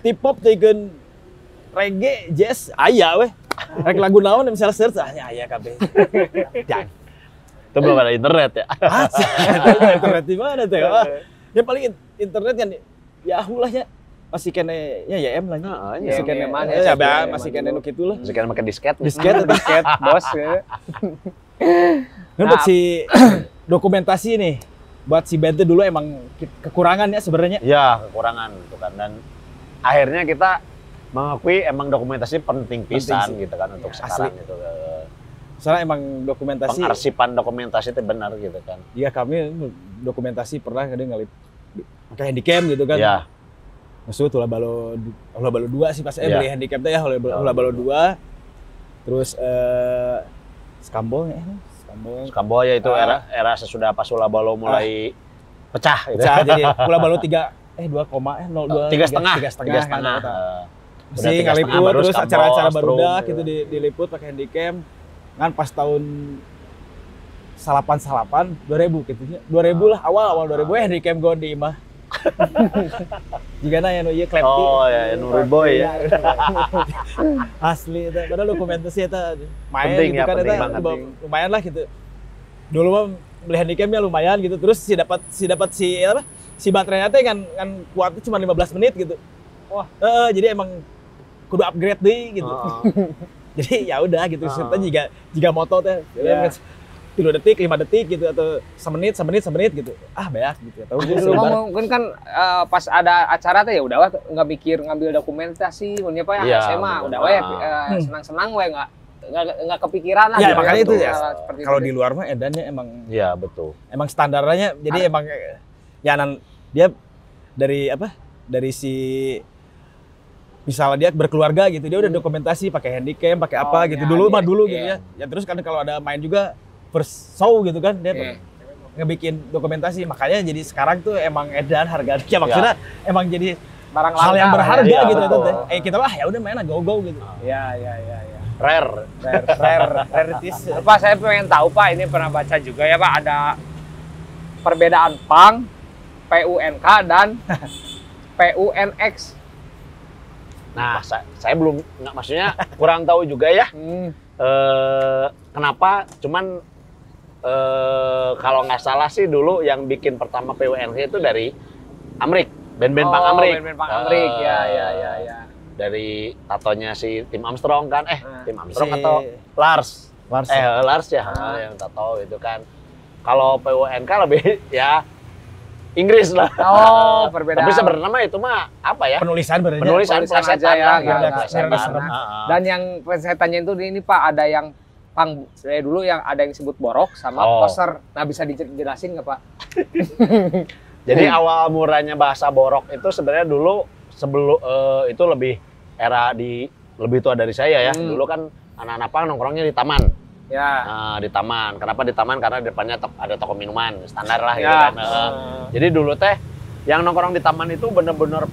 Tip pop teukeun reggae, jazz aya weh. Rek lagu naon misalnya search aya kabeh. Dan itu belum ada internet ya. Internet di mana teh? Ya paling internet kan Yahoo lah ya. Masih kene ya YM lah. Masih kene mana ya masih kene nu kitu lah. Masih kene make disket bos ya. Buat si dokumentasi nih, buat si band dulu emang kekurangan ya sebenarnya. Ya, kekurangan gitu kan, dan akhirnya kita mengakui emang dokumentasi penting pisan gitu kan untuk sekarang gitu. Soalnya emang dokumentasi pengarsipan dokumentasi itu benar gitu kan. Iya, kami dokumentasi pernah kadang ngalip pakai handycam gitu kan. Iya. Maksud ulah balo 2 sih pas beli handicap teh ya, ulah balo 2. Terus Skambo ya itu era sesudah pas ulah balo mulai pecah gitu. Pecah jadi ulah balo 2,02 3,5 masih ngaliput terus acara-acara barudak gitu diliput pakai handicam kan pas tahun salapan 2000 gitu nya. 2000 lah awal 2000 handicam gue di imah. Jika nanya ieu Klepti. Oh ya, Nuri Boy ya. Asli eta, padahal dokumentasi eta main penting, gitu ya, kan eta lumayan lah gitu. Dulu mah beli handicamnya lumayan gitu, terus dapat si baterainya teh kan kuatnya cuma 15 menit gitu. Wah, jadi emang kudu upgrade deh gitu. Jadi ya udah gitu, serta jika moto teh 3 detik, 5 detik gitu, atau semenit gitu. Banyak gitu. Dulu mungkin kan pas ada acara teh ya udah nggak mikir ngambil dokumentasi, punya apa ya, SMA udah senang-senang nggak kepikiran lah. Ya makanya itu ya. Kalau itu. Di luar mah edannya emang. Iya betul. Emang standarnya, jadi emang ya dia dari si misalnya dia berkeluarga gitu, dia udah dokumentasi pakai handycam, pakai apa gitu. Dulu gitu ya. Ya terus kan kalau ada main juga first show gitu kan dia Iya. ngebikin dokumentasi, makanya jadi sekarang tuh emang edan harganya maksudnya emang jadi Barang hal yang langka. berharga ya, gitu betul. teh. Kita mah ya udah main go gitu. Iya. Rare. Rarities. Pak, saya pengen tahu Pak, ini pernah baca juga ya Pak, ada perbedaan punk, PUNK dan PUNX. Nah, saya belum, nggak, maksudnya kurang tahu juga ya. Kenapa? Cuman kalau nggak salah sih dulu yang bikin pertama PUNK itu dari Amrik, band-band punk Amrik. Band-band punk Amrik, ya. Dari tatonya si Tim Armstrong kan, Tim Armstrong Si atau Lars? Lars. Lars ya, yang tato itu kan. Kalau PUNK lebih ya Inggris lah. Oh, perbedaan. Tapi sebenarnya itu mah apa ya? Penulisan berarti. Penulisan Tulisan plesetan aja ya, lah, nggak plesetan. serem. Dan yang saya tanya itu ini Pak, ada yang punk saya dulu yang ada yang disebut borok sama Oh. poser. Nah, bisa dijelasin nggak Pak? Jadi awal murahnya bahasa borok itu sebenarnya dulu sebelum itu lebih era lebih tua dari saya ya. Dulu kan anak-anak punk nongkrongnya di taman. Ya. Di taman. Kenapa di taman? Karena di depannya ada toko minuman, standar lah gitu Ya. kan. Jadi dulu teh yang nongkrong di taman itu bener-bener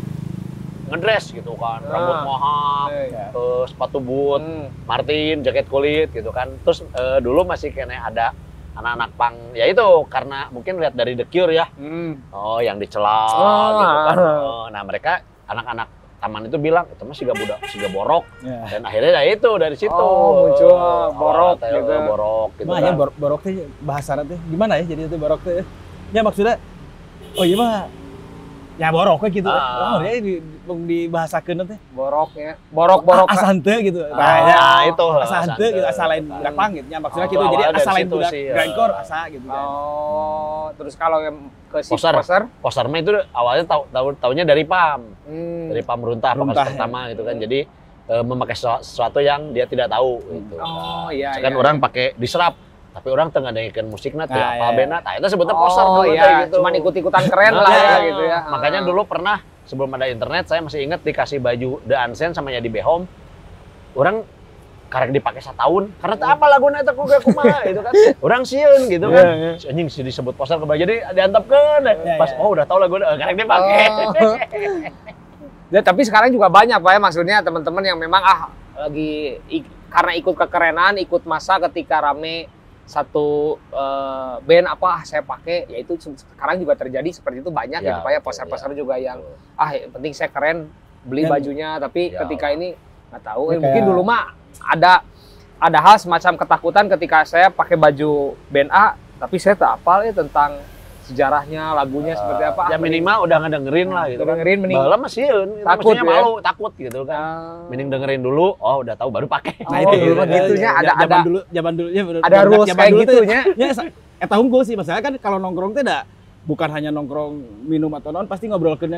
ngedress gitu kan, rambut mohawk, sepatu boot, Martin, jaket kulit gitu kan. Terus dulu masih kena ada anak-anak punk, ya itu karena mungkin lihat dari The Cure ya. Oh, yang dicela gitu kan. Nah, mereka anak-anak taman itu bilang itu mah siga borok. Ya. Dan akhirnya ya itu dari situ. Muncul borok awalnya gitu. Borok gitu Makanya kan. borok teh bahasa nanti gimana ya jadi itu borok teh? Ya maksudnya oh iya mah ya borok gitu. Oh dia dibahasakeun teh. Boroknya. Borok-borok. Asal henteu gitu. Nah, itu asal henteu gitu, asal lain budak pang gitu. Ya maksudnya gitu. Jadi awalnya dari asal lain situ budak sih, grindcore asa gitu kan. Oh, terus kalau yang ke si Poser. poser? Poster mah itu awalnya tahunya dari PAM. Dari PAM Runtah, Runtah, vokal pertama gitu kan. Jadi memakai sesuatu yang dia tidak tahu gitu. Oh, iya. Kan orang pakai diserap, tapi orang tengah dengerin musiknya tuh Nah, apa iya. bena. Nah, itu sebutnya poster Oh dulu iya, kayak gitu. cuman ikut-ikutan keren lah ya gitu ya. Makanya dulu pernah sebelum ada internet saya masih ingat dikasih baju The Unseen sama Yadi Behom. Orang karek dipakai setahun karena tak apa lagunya itu kumaha gitu kan. Orang sieun gitu kan. Si anjing sih disebut poster ke baju jadi diantepkeun. Pas oh udah tahu lagunya karek dipakai. Ya, tapi sekarang juga banyak Pak ya, maksudnya teman-teman yang memang lagi karena ikut kekerenan, ikut masa ketika rame satu band apa saya pakai, yaitu sekarang juga terjadi seperti itu banyak gitu Pak ya, poster-poster juga yang yang penting saya keren beli bajunya, tapi ketika ini nggak tahu mungkin dulu mah ada hal semacam ketakutan ketika saya pakai baju band A tapi saya tak hafal ya tentang sejarahnya, lagunya seperti apa. Ya minimal udah ngedengerin lah gitu. Dengerin mending baheula mah sieun, takut maksudnya ya? malu, takut gitu kan. Mending dengerin dulu, oh udah tahu baru pakai. Nah Oh, itu dulu gitunya ada zaman dulunya ada rules kayak gitunya. Ya eta unggul sih masalah kan kalau nongkrong teh bukan hanya nongkrong minum atau non, pasti ngobrolkeun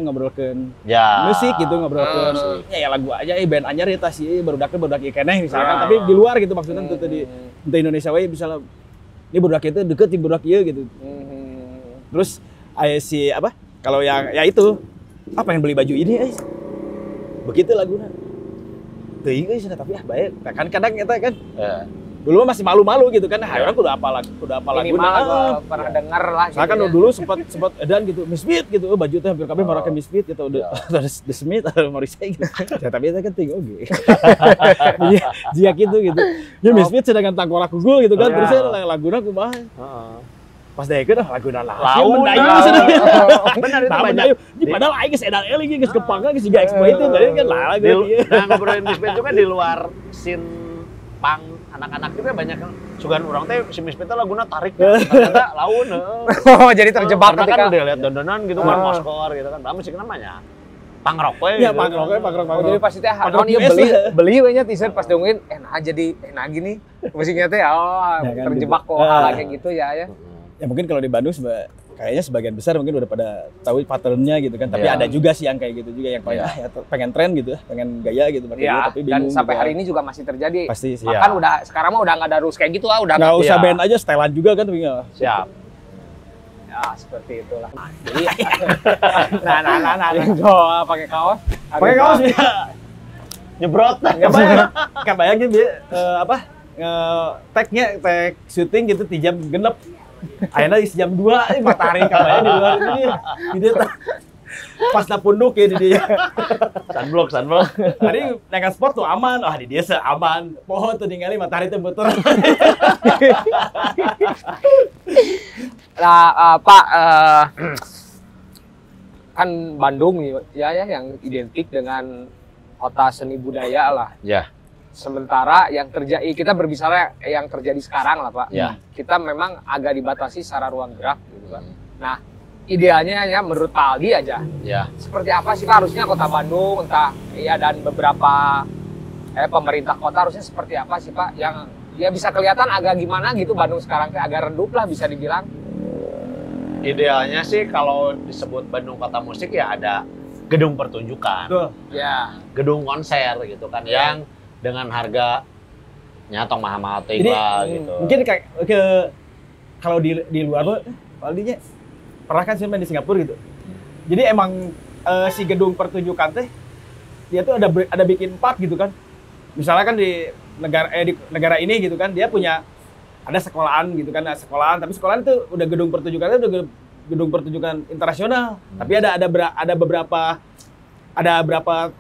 Ya. musik gitu, ngobrolkeun ya lagu aja band anyar ya tah sih barudak ieu keneh misalkan, tapi di luar gitu maksudnya tuh di Indonesia we bisa ini barudak itu deket di barudak ieu gitu. Terus si apa kalau yang ya itu pengen beli baju ini begitu laguna teuing euy cenah tapi baik kan kadang eta kan dulu masih malu-malu gitu kan orang udah apa lagu Minimal pernah dengar lah gitu. saya kan dulu sempat edan gitu Misfit gitu baju teh hampir kabeh make Misfit gitu udah The Smith atau Morrissey gitu ya tapi eta kan ting oge jia gitu ya Misfit sedangkan tangkol aku gue gitu kan terus laguna kumaha pas daekeun laguna Laun mendayu benar itu banyak. Padahal aing geus edan eling geus kepangga geus juga exploited tadi kan lah gitu. Nah, ngobrolin Misfit juga di luar scene punk anak-anak juga banyak yang sugan orang teh si Misfit teh laguna tarik ternyata laun. Oh, jadi terjebak karena ketika kan udah lihat dondonan gitu kan moskor gitu kan. Apa sih namanya? Punk rock we. Iya, punk rock. jadi pasti teh Rock ieu US beli we nya t-shirt pas dongin jadi gini musiknya teh terjebak kok hal kayak gitu ya. Ya mungkin kalau di Bandung kayaknya sebagian besar mungkin udah pada tahu patternnya gitu kan. Tapi ada juga sih yang kayak gitu juga yang paling pengen tren gitu, pengen gaya gitu. Iya, tapi dan bingung sampai gitu. hari ini juga masih terjadi. Pasti sih. Bahkan udah sekarang mah udah nggak ada rules kayak gitu lah, udah nggak usah iya. band aja, setelan juga kan. Tinggal. Siap. Ya seperti itulah. Jadi, nah, coba pakai kaos. Pakai kaos ya. Nyebrot. Kan bayangin dia apa? tag syuting gitu 3 jam genep. Akhirnya di jam 2 matahari kamarnya di luar itu dia. Gitu pas na punduk ya di dia. Sunblock. Tadi naik sport tuh aman, di dia aman. Pohon tuh ningali matahari tuh muter. Nah, Pak, kan Bandung ya yang identik dengan kota seni budaya lah. Ya. Sementara yang terjadi, kita berbicara yang terjadi sekarang lah Pak. Ya. Kita memang agak dibatasi secara ruang gerak gitu kan. Nah, idealnya ya menurut Pak Aldi aja. Ya. Seperti apa sih Pak harusnya kota Bandung, entah ya dan beberapa pemerintah kota harusnya seperti apa sih Pak yang ya bisa kelihatan agak gimana gitu Bandung sekarang kayak agak redup lah bisa dibilang. Idealnya sih kalau disebut Bandung Kota Musik ya ada gedung pertunjukan. Tuh. Ya. Gedung konser gitu kan yang dengan harganya tong mahal-mahal Jadi gitu. mungkin kayak kalau di luar tuh Aldinya pernah kan sih main di Singapura gitu. Jadi emang si gedung pertunjukan teh dia tuh ada bikin 4 gitu kan. Misalnya kan di negara ini gitu kan dia punya ada sekolahan gitu kan, sekolahan tapi sekolahan itu udah gedung pertunjukannya udah gedung pertunjukan internasional. Tapi ada berapa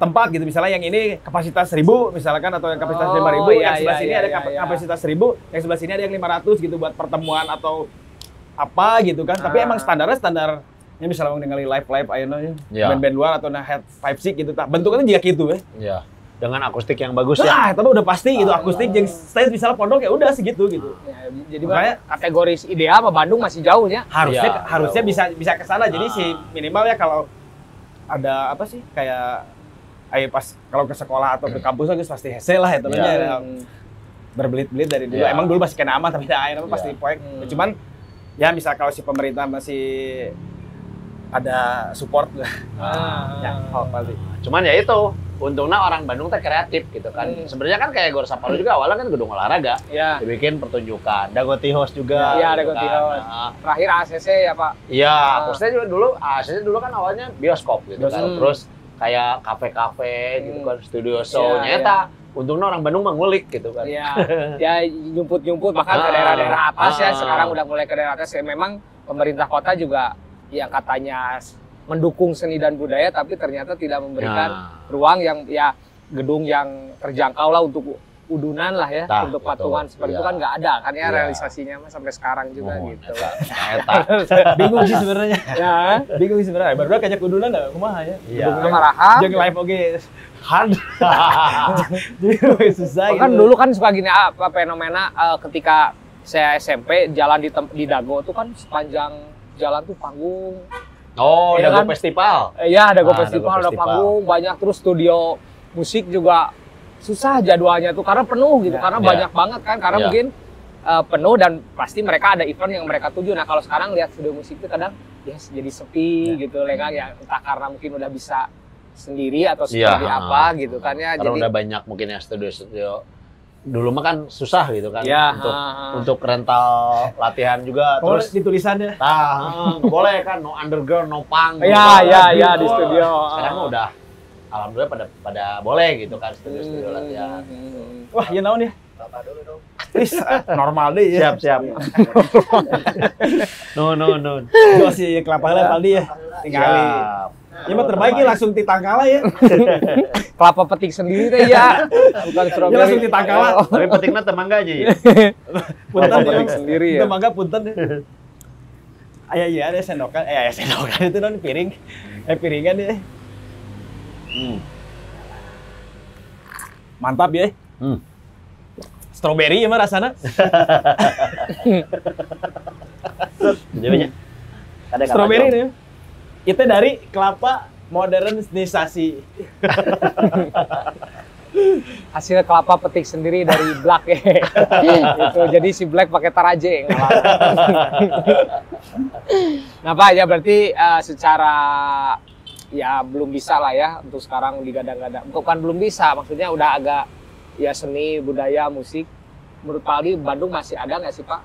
tempat gitu, misalnya yang ini kapasitas 1.000 misalkan atau yang kapasitas 5.000, yang sebelah sini ada kapasitas 1.000, yang sebelah sini ada yang 500 gitu buat pertemuan atau apa gitu kan. Tapi emang standarnya misalnya ningali live ayeuna band-band luar atau head 5-6 gitu tah. Bentuknya juga gitu ya. Iya. Dengan akustik yang bagus ya. Tapi udah pasti gitu akustik jeung stage misalnya pondok ya udah segitu gitu. Ya, jadi makanya kategori ideal sama Bandung masih jauh ya. Harusnya bisa ke sana. Jadi si minimal ya kalau ada apa sih kayak pas kalau ke sekolah atau ke kampus itu pasti hese lah ya temennya berbelit-belit dari dulu. Emang dulu masih kena aman tapi akhirnya pasti poek. Cuman ya misal kalau si pemerintah masih ada support lah. Pasti. Cuman ya itu untungnya orang Bandung teh kreatif gitu kan. Sebenarnya kan kayak Gor Sapalu juga awalnya kan gedung olahraga. Iya. Dibikin pertunjukan. Dagoti House juga. Iya, gitu Dagoti kan. House. Terakhir ACC ya, Pak. Iya, ACC juga dulu kan awalnya bioskop gitu kan. Terus kayak kafe-kafe gitu kan, studio show. Nyata untungnya orang Bandung mah ngulik gitu kan. Iya. Ya nyumput-nyumput bahkan ke daerah-daerah atas ya. Sekarang udah mulai ke daerah atas. Ya, memang pemerintah kota juga yang katanya mendukung seni dan budaya tapi ternyata tidak memberikan ruang yang ya gedung yang terjangkau lah untuk udunan lah ya, untuk patungan seperti itu kan nggak ada kan ya realisasinya mas sampai sekarang juga gitu. Bingung sih sebenarnya. Ya, bingung sih sebenarnya. Baru kajak udunan enggak kumaha ya. Marahan. Jeung live oge hard. Jadi susah gitu. Kan dulu kan suka gini apa fenomena ketika saya SMP jalan di Dago tuh kan sepanjang jalan tuh panggung. Oh, ya Dago kan? Festival. Iya, Dago Festival, ada panggung, banyak terus studio musik juga susah jadwalnya tuh karena penuh gitu, karena banyak banget kan, karena mungkin penuh dan pasti mereka ada event yang mereka tuju. Nah, kalau sekarang lihat studio musik itu kadang ya jadi sepi gitu, ya entah karena mungkin udah bisa sendiri atau seperti apa gitu kan ya. Karena jadi udah banyak mungkin ya studio dulu mah kan susah gitu kan untuk rental latihan juga terus di tulisannya. Boleh kan no underground no punk. Iya di studio. Sekarang mah udah alhamdulillah pada boleh gitu kan studio latihan. Wah, ya naon ya? Bapak dulu dong. Please, normal deh ya. Siap. No. Jos ya kelapa Aldi ya. Tinggali. Ya mah terbaik ya langsung ditangkala ya. Kelapa petik sendiri teh ya. Bukan strawberry. Ya langsung ditangkala. Tapi petiknya temangga aja ya. Punten petik sendiri ya. Temangga punten ya. Iya ada sendokan. Sendokan itu non piring. Piringan ya. Mantap ya. Strawberry ya mah rasana. Jadinya. Strawberry nih. Itu dari kelapa modernisasi. Hasil kelapa petik sendiri dari Black ya. Gitu. Jadi si Black pakai taraje. Nah Pak, ya berarti secara ya belum bisa lah ya untuk sekarang digadang-gadang. Bukan belum bisa, maksudnya udah agak ya seni, budaya, musik. Menurut Pak Aldi, Bandung masih ada nggak sih Pak?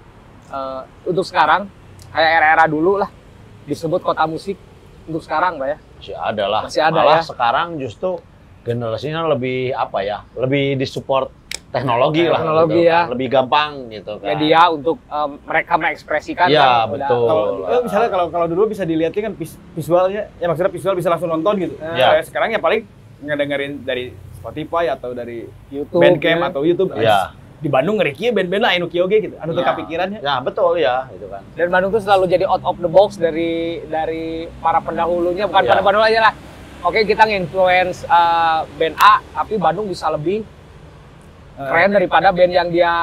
Untuk sekarang, kayak era-era dulu lah, disebut kota musik. Untuk sekarang, Pak ya? Masih ada Malah ya. Sekarang justru generasinya lebih apa ya? Lebih disupport teknologi lah. Teknologi gitu ya. kan. Lebih gampang gitu kan. Media untuk mereka mengekspresikan Iya, kan, udah- betul. Misalnya kalau dulu bisa dilihatnya kan visualnya, ya maksudnya visual bisa langsung nonton gitu. Iya. Sekarang ya paling ngedengerin dari Spotify atau dari YouTube, Bandcamp ya. atau YouTube. Iya. Di Bandung ngeri kieu band-band lah anu kieu ge gitu. Anu teu Iya. kapikirannya. Ya, betul ya, gitu kan. Dan Bandung tuh selalu jadi out of the box dari para pendahulunya, bukan Iya. pada Bandung aja lah. Oke, kita nge-influence band A, tapi Bandung bisa lebih keren daripada band yang dia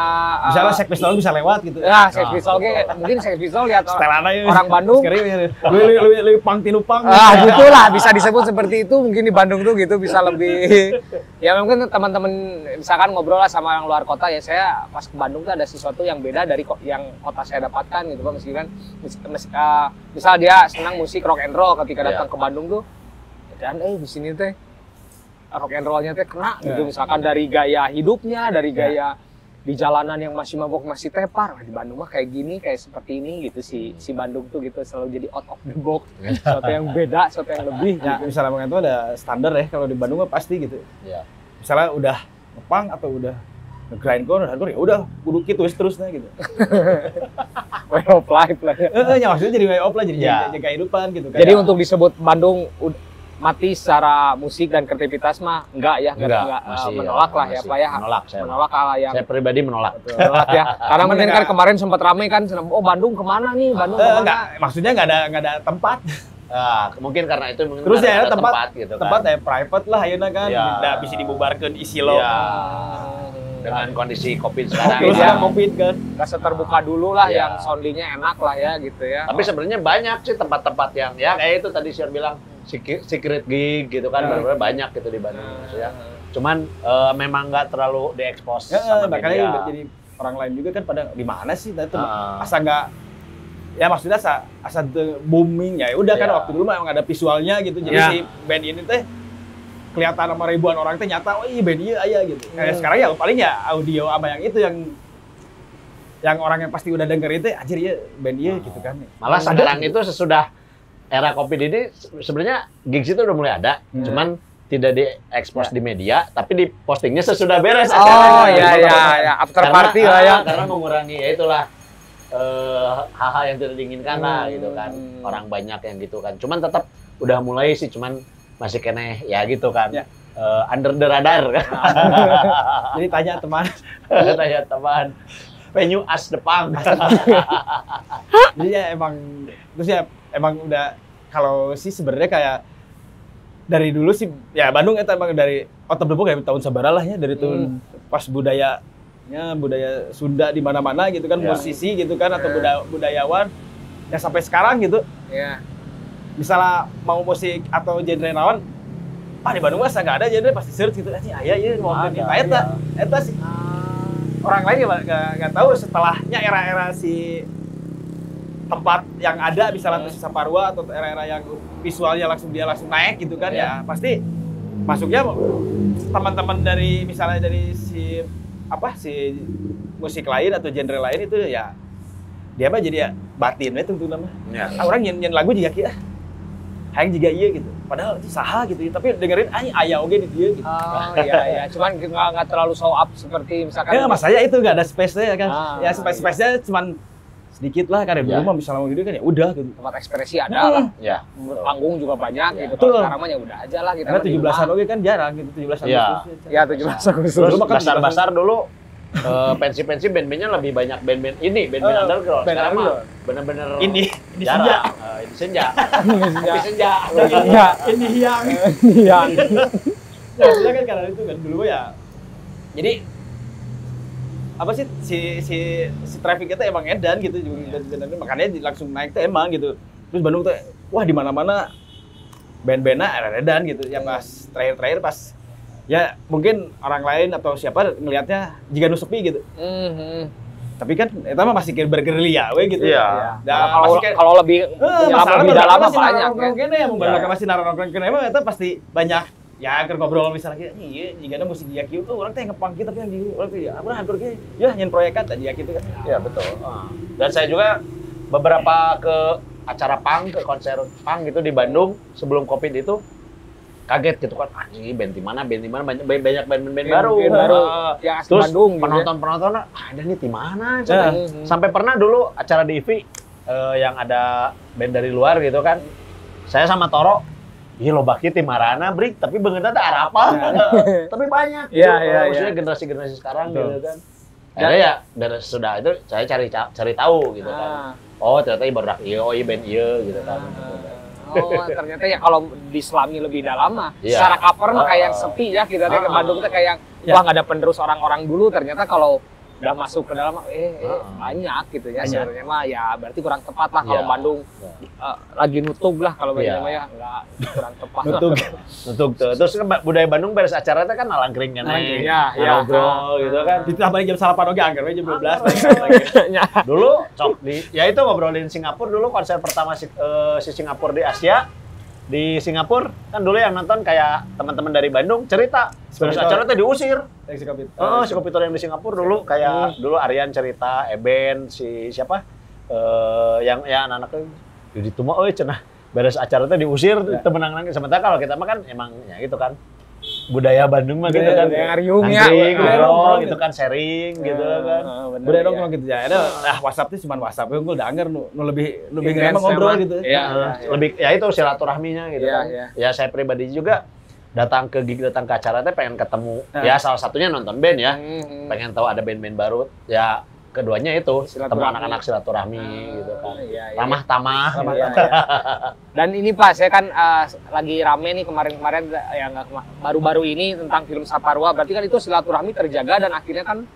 Misalnya Sex Pistols bisa lewat gitu. ya, Sex Pistols mungkin Sex Pistols lihat Setelana ya. orang Bandung. Lu pang tinu pang. Gitulah bisa disebut seperti itu, mungkin di Bandung tuh gitu bisa lebih ya mungkin teman-teman misalkan ngobrol lah sama yang luar kota, ya saya pas ke Bandung tuh ada sesuatu yang beda dari yang kota saya dapatkan gitu Pak. Meskipun misal dia senang musik rock and roll ketika datang ke Bandung tuh, dan di sini teh rock and rollnya teh kena gitu, misalkan dari gaya hidupnya, dari gaya di jalanan yang masih mabok masih tepar. Nah, di Bandung mah kayak gini, kayak seperti ini gitu, si Bandung tuh gitu selalu jadi out of the box, sesuatu yang beda, sesuatu yang lebih Ya, gitu. misalnya mengenai itu ada standar ya kalau di Bandung mah pasti gitu. Iya. Misalnya udah ngepang atau udah nge-grindcore, hardcore ya udah kudu kitu terusnya gitu. Way of life lah ya. Ya maksudnya jadi way of lah, jadi Ya. jaga kehidupan gitu kan. Jadi untuk disebut Bandung mati secara musik dan kreativitas mah enggak ya, masih menolak ya, lah ya masih Pak ya. menolak saya. Menolak hal yang Saya pribadi menolak. menolak ya. Karena mungkin kan Enggak. kemarin sempat ramai kan, oh Bandung kemana nih? Bandung kemana? enggak, maksudnya enggak ada tempat. Mungkin karena itu mungkin Terus karena ya ada tempat gitu kan. tempat ya private lah ayeuna kan. Iya. Udah bisa dibubarkeun isi lo. Iya. Dengan kondisi Covid sekarang. Terus ya. ya Covid kan. Nggak seterbuka dulu lah Iya. yang soundingnya enak lah ya gitu ya. Tapi sebenarnya banyak sih tempat-tempat yang ya kayak itu tadi Sir bilang secret gig gitu kan, benar-benar banyak gitu di Bandung ya. Cuman memang nggak terlalu diekspos sama Makanya media. jadi orang lain juga kan pada di mana sih? Nah, itu Ah. asa nggak, ya maksudnya asa teu booming ya udah kan Iya. waktu dulu mah emang ada visualnya gitu. Jadi Iya. si band ini teh kelihatan sama ribuan orang teh nyata, oh iya band iya aya gitu. Kayak sekarang ya paling ya audio sama yang itu yang orang yang pasti udah denger itu anjir ya band iya gitu kan. Malah sekarang itu sesudah era Covid ini sebenarnya gigs itu udah mulai ada, cuman tidak diekspos di media, tapi di postingnya sesudah beres. Oh acaranya. iya Gitu. iya ya, after Karena- party lah ya. Karena mengurangi ya itulah hal-hal yang tidak diinginkan lah gitu kan. Orang banyak yang gitu kan. Cuman tetap udah mulai sih, cuman masih kene ya gitu kan. Ya. Under the radar kan. Jadi tanya teman. Tanya teman. Venue as Depang. Jadi ya emang terus ya emang udah kalau sih sebenarnya kayak dari dulu sih ya Bandung itu emang dari out of the box ya tahun sabaralah ya dari tahun pas budaya Sunda di mana-mana gitu kan, Ya. musisi gitu kan atau budayawan ya sampai sekarang gitu. Iya. Misalnya mau musik atau genre naon, di Bandung mah nggak ada genre pasti search gitu. Aya ieu mau Ada, band eta sih. Orang lain nggak tahu setelahnya era-era si tempat yang ada misalnya si Saparua atau era-era yang visualnya langsung naik gitu kan ya pasti masuknya teman-teman dari misalnya dari si musik lain atau genre lain itu ya dia mah jadi ya batin we tentu nama. Ya. Orang nyen lagu juga kieu hayang juga iya gitu. Padahal itu saha gitu ya, tapi dengerin aya oge di dieu gitu. Oh iya iya, cuman nggak terlalu show up seperti misalkan. Ya masanya itu nggak ada space-nya kan. Ah, Ya space-nya cuman sedikit lah karena dulu mah misalnya mau gitu kan ya udah gitu. tempat ekspresi ada lah. Ya. Panggung juga banyak gitu. Betul. Kalau sekarang mah ya udah aja lah kita. Karena mah di 17-an rumah. oke kan jarang gitu 17-an. Iya. Ya 17 Agustus. Terus Dulu mah kan basar-basar dulu pensi-pensi band-bandnya lebih banyak band-band ini, band-band underground. band Sekarang mah underground. bener-bener Ini jarang. senja. Ini senja. Kopi senja. Iya. Ini hiang. Iya. Ya maksudnya kan karena itu kan dulu ya. Jadi apa sih si traffic itu emang edan gitu dan makanya langsung naik tuh emang gitu. Terus Bandung tuh wah di mana-mana band-bandnya edan gitu. Ya pas terakhir pas ya mungkin orang lain atau siapa ngelihatnya jika nu sepi gitu. Tapi kan itu mah masih bergerilya we gitu. Iya. Dan Kalau masih kayak kalau lebih masalah lebih dalam mah banyak ya. Kene ya membaca masih nongkrong kene emang eta pasti banyak ya keur ngobrol misalnya iya jigana musik dia kieu urang teh ngepang kieu tapi yang di urang teh ya urang hampir ge ya nyen proyekan tadi ya gitu kan. Iya, betul. Dan saya juga beberapa ke acara punk, ke konser punk gitu di Bandung sebelum Covid itu kaget gitu kan, anjing band di mana banyak band baru. Band baru yang asli Terus Bandung gitu. penonton ada nih di mana? Sampai pernah dulu acara di IVI yang ada band dari luar gitu kan. Saya sama Toro, iya lo baki tim Marana, Brik, tapi bener ada Arapa. Tapi banyak gitu. Maksudnya generasi sekarang gitu kan. Akhirnya ya dari sudah itu saya cari tahu gitu kan. Oh ternyata baru iya band iya gitu kan. Oh ternyata ya kalau diselami lebih dalam mah Iya. secara cover mah kayak yang sepi ya kita ke Bandung tuh kayak wah nggak ada penerus orang-orang dulu, ternyata kalau udah masuk ke dalam banyak gitu ya. Sebenarnya mah ya berarti kurang tepat lah kalau Iya. Bandung lagi nutug lah kalau Iya. mah ya nggak kurang tepat. Nutug tuh. Terus kan budaya Bandung beres acara itu kan nalangkring kan. Ngobrol gitu kan. Ditambah jam salapan oge anggar we jam 12 Dulu ya itu ngobrolin Singapura dulu konser pertama si Singapura di Asia. Di Singapura kan dulu yang nonton kayak teman-teman dari Bandung cerita. Terus acara itu diusir. Si Kopitor yang di Singapura dulu kayak dulu Aryan cerita, Eben si siapa? Yang ya anak-anak di Tuma cenah beres acara itu diusir temenang nangis. Sementara kalau kita mah kan emang ya gitu kan. Budaya Bandung mah gitu kan. Ngariung ya. Ngobrol gitu kan, sharing gitu kan. Budaya dong gitu ya. Ada WhatsApp tuh cuma WhatsApp, gue udah anger nu lebih ngerema ngobrol gitu. Lebih ya itu silaturahminya gitu kan. Ya saya pribadi juga datang ke acara teh pengen ketemu. Ya salah satunya nonton band ya. Pengen tahu ada band-band baru. Ya keduanya itu ketemu anak-anak silaturahmi gitu kan. Ramah tamah. Dan ini Pak, saya kan lagi rame nih kemarin-kemarin yang baru-baru ini tentang film Saparua. Berarti kan itu silaturahmi terjaga dan akhirnya kan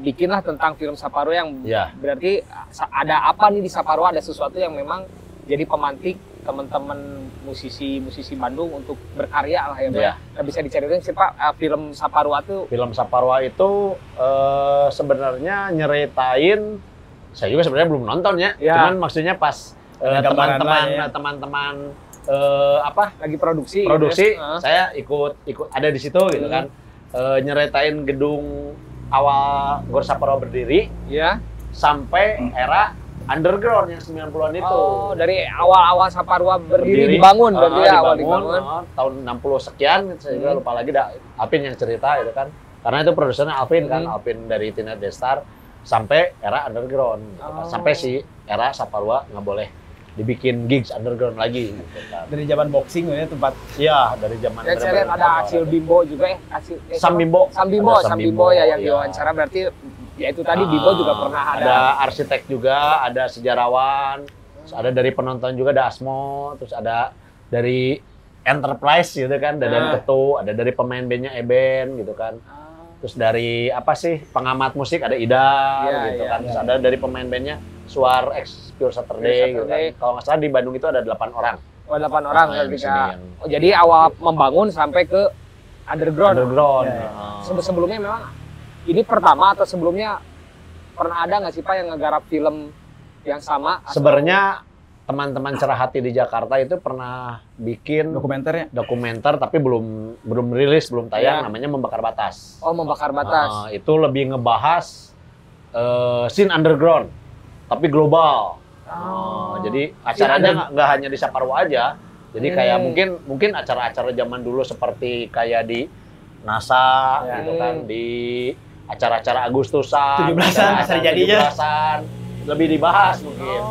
bikinlah tentang film Saparua yang berarti ada apa nih di Saparua, ada sesuatu yang memang jadi pemantik teman-teman musisi Bandung untuk berkarya lah ya. Nah, bisa diceritain sih Pak, film Saparua itu? Film Saparua itu sebenarnya nyeritain, saya juga sebenarnya belum nonton ya. Cuman maksudnya pas teman-teman lagi produksi saya ikut ada di situ gitu kan. Nyeritain gedung awal Gor Saparua berdiri sampai era underground yang 90-an itu. Oh, dari awal-awal Saparua berdiri dibangun berarti ya, awal dibangun. Tahun 60 sekian, saya juga lupa lagi Alvin yang cerita itu kan. Karena itu produsernya Alvin kan, Alvin dari Tina Destar sampai era underground gitu kan. Sampai si era Saparua nggak boleh dibikin gigs underground lagi gitu kan. Dari zaman boxing ya tempat. Iya, dari zaman. Dan saya lihat ada Acil Bimbo juga ya, Sam Bimbo ya yang diwawancara, berarti ya itu tadi Bimbo juga pernah ada arsitek juga, ada sejarawan, terus ada dari penonton juga, ada Asmo, terus ada dari Enterprise gitu kan, ada dari Ketu, ada dari pemain bandnya Eben gitu kan, terus dari apa sih pengamat musik ada Ida gitu kan, terus ada dari pemain bandnya Suar X Pure Saturday gitu kan. Kalau nggak salah di Bandung itu ada 8 orang. Oh 8 orang ketika. Jadi awal membangun sampai ke underground. Sebelumnya memang ini pertama atau sebelumnya pernah ada nggak sih Pak yang ngegarap film yang sama? Sebenarnya teman-teman Cerah Hati di Jakarta itu pernah bikin dokumenter tapi belum rilis, belum tayang, namanya Membakar Batas. Oh, Membakar Batas. Itu lebih ngebahas scene underground tapi global. Jadi acaranya nggak hanya di Saparua aja. Jadi kayak mungkin acara-acara zaman dulu seperti kayak di NASA gitu kan, di acara-acara Agustusan, 17-an, lebih dibahas mungkin.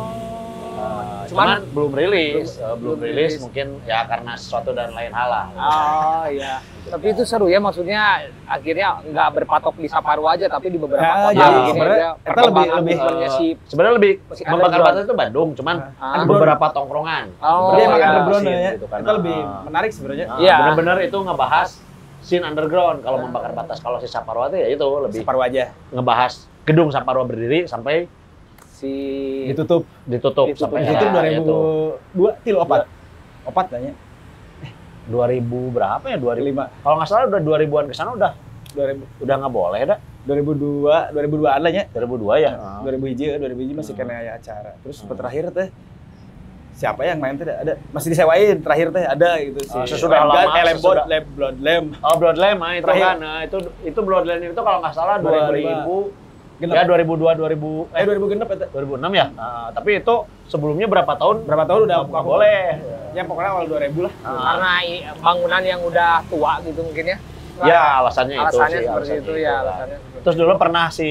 Cuman belum rilis mungkin ya karena sesuatu dan lain hal lah. Oh iya. Tapi itu seru ya, maksudnya akhirnya nggak berpatok di Saparua aja tapi di beberapa kota lebih sebenarnya lebih Membakar Batas itu Bandung, cuman ada beberapa tongkrongan. Dia makan underground ya. Itu lebih menarik sebenarnya. Benar-benar itu ngebahas scene underground. Kalau Membakar Batas, kalau si Saparua itu ya itu lebih Saparua aja. Ngebahas gedung Saparua berdiri sampai ditutup sampai itu 2002 til opat tanya 2000 berapa ya, 2005 kalau nggak salah udah 2000-an ke sana udah nggak boleh dah. 2002-an lah ya. 2002 ya. 2000 masih kena acara. Terus terakhir teh siapa yang main teh ada masih disewain terakhir teh ada gitu sih. Sesudah lama Blood Lamb. Oh, Blood Lamb itu kan. Nah, itu Blood Lamb itu kalau nggak salah 2000 Genep. Ya 2002 2000 2000 genep eta. 2006 ya. Tapi itu sebelumnya berapa tahun? Berapa tahun udah Nggak boleh. Ya pokoknya awal 2000 lah. Karena bangunan yang udah tua gitu mungkin ya. Ya alasannya itu Alasannya sih. seperti itu ya, kan. alasannya. Terus dulu pernah si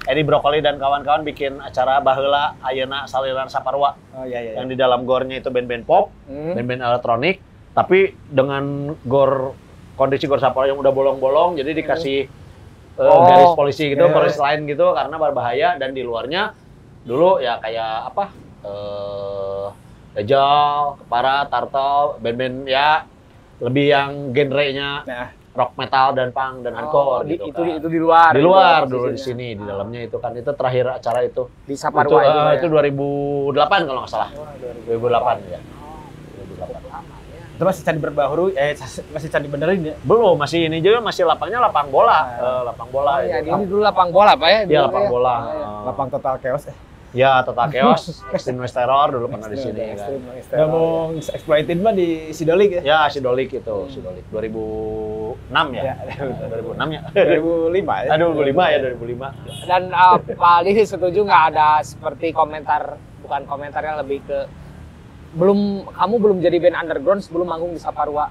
Edi Brokoli dan kawan-kawan bikin acara baheula ayeuna saliran Saparua Oh iya iya. yang di dalam gornya itu band-band pop, band-band elektronik, tapi dengan kondisi gor Saparua yang udah bolong-bolong, jadi dikasih garis polisi gitu, polis lain gitu karena berbahaya, dan di luarnya dulu ya kayak apa? Dajjal, Kepara, Turtle, band-band ya lebih yang genrenya Nah, rock metal dan punk dan hardcore gitu kan. Itu di luar. Di luar Itu dulu di posisinya. sini, di dalamnya itu kan. Itu terakhir acara itu. Di Saparua itu, itu. itu 2008 kalau nggak salah. 2008 ya. 2008. itu masih candi berbaharu, masih candi benerin ya. Belum, masih ini juga masih lapangnya lapang bola. Lapang bola. Oh, ya, itu. ini dulu lapang bola Pak ya? Iya, Dulu lapang ya. bola. Lapang total chaos ya. Ya, Total Chaos, Extreme Noise Terror dulu pernah di sini kan. Udah mau exploited mah di Sidolik ya. Ya, Sidolik itu, Sidolik 2006 ya. 2006 ya. 2005 ya. Aduh, 2005 ya, 2005. Dan Pak Ali setuju nggak ada seperti komentar, bukan komentarnya lebih ke kamu belum jadi band underground sebelum manggung di Saparua.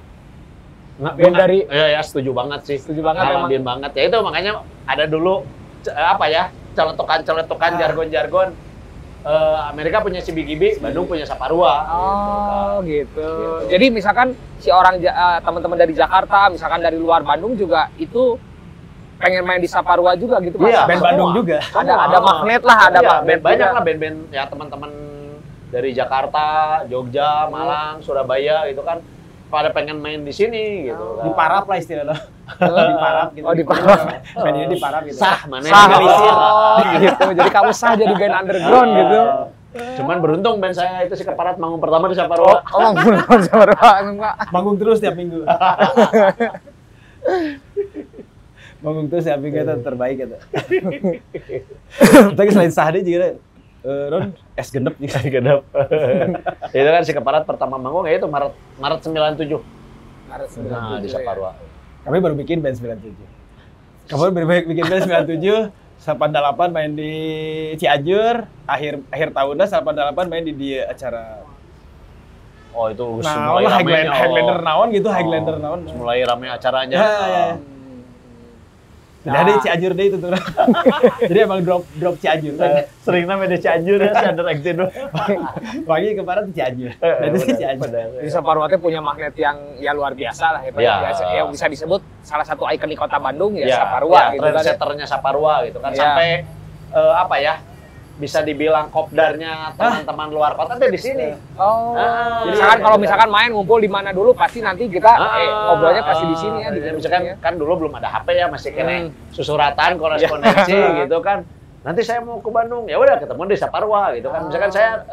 Band dari ya setuju banget sih. Setuju banget Ngalamin banget. Ya itu makanya ada dulu apa ya? Celetukan jargon-jargon. Amerika punya CBGB, Bandung punya Saparua. Oh gitu. Jadi misalkan si orang teman-teman dari Jakarta, misalkan dari luar Bandung juga itu pengen main di Saparua juga gitu Pak. Iya, Band Bandung juga. Ada magnet lah, ada iya, magnet banyak juga. lah band-band ya teman-teman dari Jakarta, Jogja, Malang, Surabaya gitu kan pada pengen main di sini gitu kan. Di parap lah istilahnya. Di parap gitu. Oh, di parap. Mainnya di parap gitu. Sah mana Sah, legalisir. gitu. Jadi kamu sah jadi band underground gitu. Cuman beruntung band saya itu si Keparat manggung pertama di Saparua. Oh, manggung Saparua enggak. Manggung terus tiap minggu. Manggung terus tiap minggu itu terbaik itu. Tapi selain sah dia juga Ron es genep juga. Genep. Itu kan si Keparat pertama manggung ya itu Maret 97. Nah, di Saparua. Kami baru bikin band 97. Kami baru bikin band 97. 88 main di Cianjur, akhir tahunnya 88 main di dia acara. Oh, itu Nah, mulai ramenya. Highlander naon gitu, Highlander naon. Mulai rame acaranya. Ya. Nah, di Cianjur deh itu tuh. Jadi emang drop Cianjur. Sering namanya di Cianjur ya, Under Exit. Pagi kemarin di Cianjur. Nah, itu sih Cianjur. Di Saparua teh punya magnet yang ya luar biasa lah ya Pak. Ya. Ya, bisa disebut salah satu ikonik kota Bandung ya, Ya, Saparua gitu kan. trendsetternya Saparua gitu kan. Ya. Sampai apa ya? Bisa dibilang kopdarnya teman-teman luar kota tuh di sini. Oh. Ah, Misalkan iya, kalau iya. misalkan main ngumpul di mana dulu pasti nanti kita ngobrolnya pasti di sini ya di misalkan sini ya. kan dulu belum ada HP ya, masih kena susuratan korespondensi gitu kan. Nanti saya mau ke Bandung, ya udah ketemu di Saparua gitu kan. Misalkan saya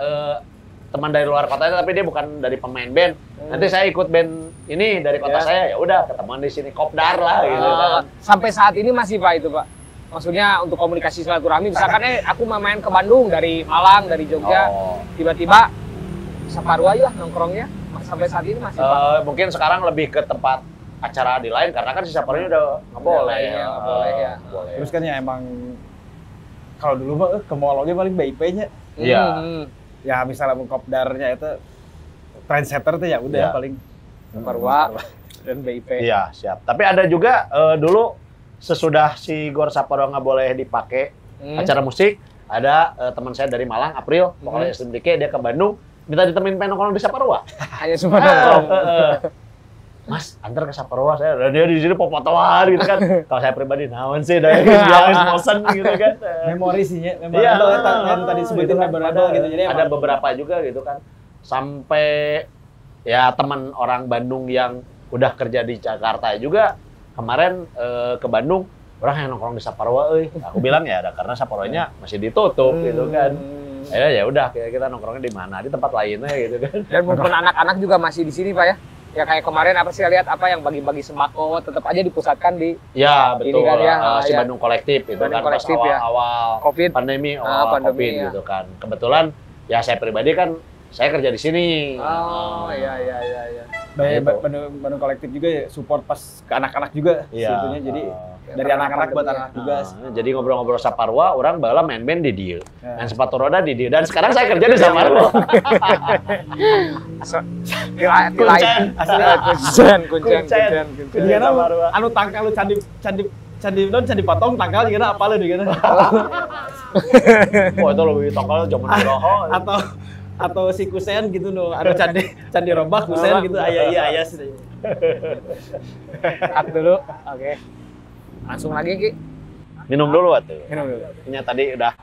teman dari luar kota tapi dia bukan dari pemain band. Nanti saya ikut band ini dari kota saya, ya udah ketemuan di sini kopdar lah gitu kan. Sampai saat ini masih Pak itu Pak. Maksudnya untuk komunikasi silaturahmi, misalkan aku mau main ke Bandung dari Malang, dari Jogja, tiba-tiba Saparua ya nongkrongnya sampai saat ini masih Pak. Mungkin sekarang lebih ke tempat acara di lain karena kan si Saparua udah nggak boleh. Nggak boleh ya. Boleh. Terus kan ya emang kalau dulu mah ke mall-nya paling BIP-nya. Iya. Ya misalnya kopdarnya itu trendsetter tuh ya udah Iya. paling Saparua dan BIP. Iya, siap. Tapi ada juga dulu sesudah si Gor Saparua nggak boleh dipakai acara musik, ada teman saya dari Malang, April, pokoknya SMDK, dia ke Bandung, minta ditemenin pengen nongkrong di Saparua. Hanya cuma nongkrong. Mas, antar ke Saparua saya. Dan dia di sini popotoan gitu kan. Kalau saya pribadi, naon sih, dari biasa bosan gitu kan. memori sih ya, Iya, yang tadi sebutin memorable gitu. Jadi ada emang beberapa juga gitu kan. Sampai ya teman orang Bandung yang udah kerja di Jakarta juga kemarin ke Bandung, orang yang nongkrong di Saparua, aku bilang ya ada karena Saparuanya masih ditutup gitu kan. Ya udah kita nongkrongnya di mana, di tempat lainnya gitu kan. Dan maupun anak-anak juga masih di sini Pak ya. Ya kayak kemarin apa sih lihat apa yang bagi-bagi sembako tetap aja dipusatkan di Ya betul, kan ya, si ya. Bandung Kolektif itu Bandung kan pas Kolektif ya. awal Covid. pandemi, Pandemi, Covid ya. gitu kan. Kebetulan ya saya pribadi kan saya kerja di sini. Oh iya. Bandung Kolektif juga ya support pas ke anak-anak juga Iya. sebetulnya. Jadi dari anak-anak buat anak tugas. Jadi ngobrol-ngobrol saparwa, orang bala main band di dia, Ya. main sepatu roda di dia. Dan sekarang saya kerja di Saparwa. Kuncen. Dia anu tangkal lu candi potong tangkal gimana apa lu gimana? Oh itu lebih tongkol zaman dulu. Atau si kusen gitu no, ada candi robak kusen gitu aya sih. Cut dulu. Oke. Langsung lagi Ki. Minum dulu atuh. Minum dulu. Ini tadi udah.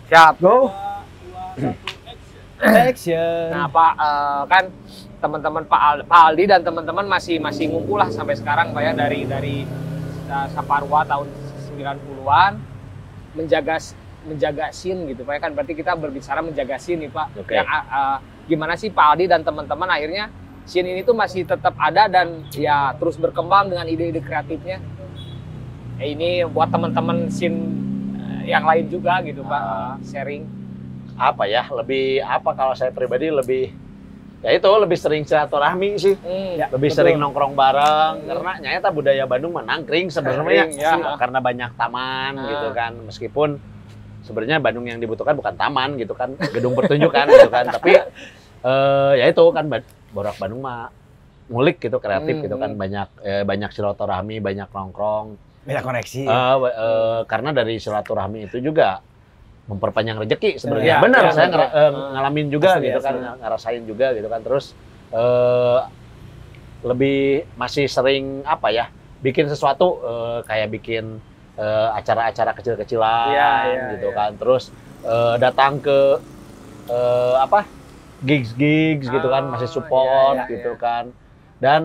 Siap, go. Action. Nah, Pak, kan teman-teman Pak Aldi dan teman-teman masih ngumpul lah sampai sekarang Pak ya dari Saparwa tahun 90-an menjaga scene gitu Pak ya, kan berarti kita berbicara menjaga scene nih Pak. Oke. Yang gimana sih Pak Aldi dan teman-teman akhirnya scene ini tuh masih tetap ada dan ya terus berkembang dengan ide-ide kreatifnya. Ini buat teman-teman scene yang lain juga gitu Pak, sharing. Apa ya, lebih apa kalau saya pribadi lebih ya itu lebih sering silaturahmi sih. Ya, Lebih betul. sering nongkrong bareng karena nyata budaya Bandung menangkring sebenarnya Nangkring, ya. karena banyak taman gitu kan, meskipun sebenarnya Bandung yang dibutuhkan bukan taman gitu kan, gedung pertunjukan gitu kan, tapi ya itu kan borak Bandung mah ngulik gitu, kreatif gitu kan, banyak silaturahmi, banyak nongkrong, Banyak koneksi. karena dari silaturahmi itu juga memperpanjang rezeki sebenarnya. Iya, Benar, iya, saya benar. ngalamin juga Asli, gitu asli. kan, ngerasain juga gitu kan. Terus lebih masih sering apa ya, bikin sesuatu kayak bikin acara-acara kecil-kecilan Iya, gitu iya. kan. Terus datang ke apa gigs gitu kan, masih support iya, iya, gitu iya. kan. Dan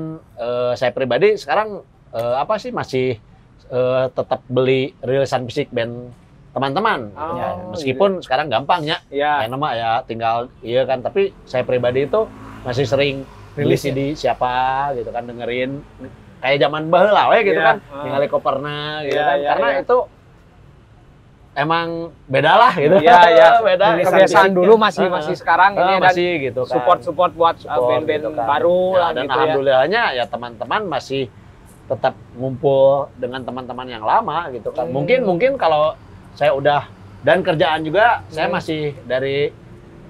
saya pribadi sekarang apa sih masih tetap beli rilisan fisik band teman-teman. Oh, Ya, meskipun sekarang gampang ya, Ya. kayak nama ya tinggal iya kan. Tapi saya pribadi itu masih sering rilis Rilis ya? CD siapa gitu kan, dengerin kayak zaman baheula we gitu Iya, kan, ningali coverna gitu Iya, kan. iya, Karena iya. itu emang beda lah gitu. Iya, iya. Beda. Kebiasaan dulu masih sekarang ini dan masih gitu kan. support buat Support band-band gitu kan. baru Ya, lah dan gitu ya. alhamdulillahnya ya teman-teman masih tetap ngumpul dengan teman-teman yang lama gitu kan. Mungkin kalau saya udah dan kerjaan juga saya masih dari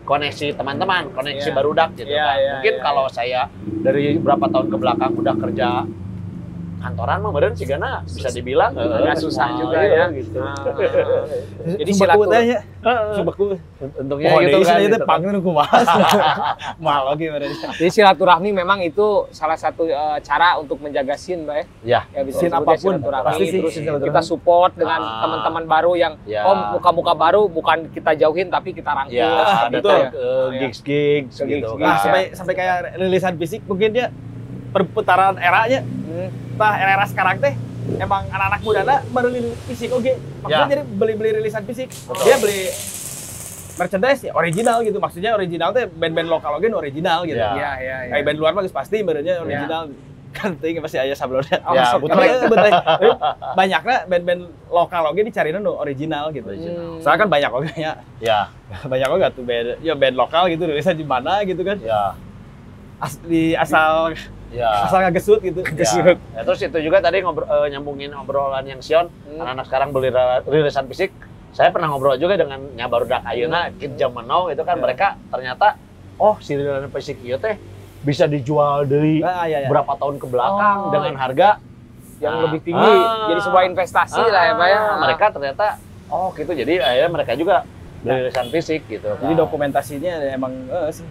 koneksi teman-teman, koneksi Iya. barudak gitu Iya, kan. iya, Mungkin iya. kalau saya dari beberapa tahun ke belakang udah kerja kantoran mah meureun sigana bisa dibilang Agak susah semua, juga iya, ya. gitu. Jadi Sumbaku silaturahmi. teh nya. Sumbaku. Untungnya Oh, gitu deui kan. sih gitu teh kan. pangeureun kumaha. Mahal oge bener. Jadi silaturahmi memang itu salah satu cara untuk menjaga scene, Mbak ya. Ya. Ya bisa Scene disebutnya apapun, silaturahmi, pasti sih terus silaturahmi. kita support dengan Ah. teman-teman baru yang Ya. muka-muka baru bukan kita jauhin tapi kita rangkul. Ya, betul. datang Ya. ke gigs-gigs Ke gitu gigs-gigs. Nah, kan. sampai kayak rilisan fisik mungkin dia perputaran eranya. Tah era sekarang teh emang anak-anak mudana baru rilis fisik oke. Maksudnya Ya. jadi beli rilisan fisik. Dia beli merchandise ya original gitu. Maksudnya original teh band-band lokal oge nu original gitu. Ya. Iya, iya, iya. Kayak band luar mah geus pasti benernya original. Kan teuing pasti aya sablonnya. Ya, Tapi bener. Banyakna band-band lokal oge dicarina nu original gitu. Soalnya kan banyak oge nya. Ya, Banyak oge tuh band lokal gitu rilisan di mana gitu kan. ya. Asal Ya. ngagesut gitu. Ya. Ya, terus itu juga tadi nyambungin obrolan yang Sion, anak-anak sekarang beli rilisan fisik. Saya pernah ngobrol juga dengan barudak ayeuna kid zaman now itu kan mereka ternyata si rilisan fisik ieu teh bisa dijual dari Iya. berapa tahun ke belakang Oh, dengan harga yang lebih tinggi. Jadi sebuah investasi lah ya, Pak ya. Mereka ternyata gitu. Jadi akhirnya mereka juga beli rilisan fisik gitu. Jadi dokumentasinya emang sih.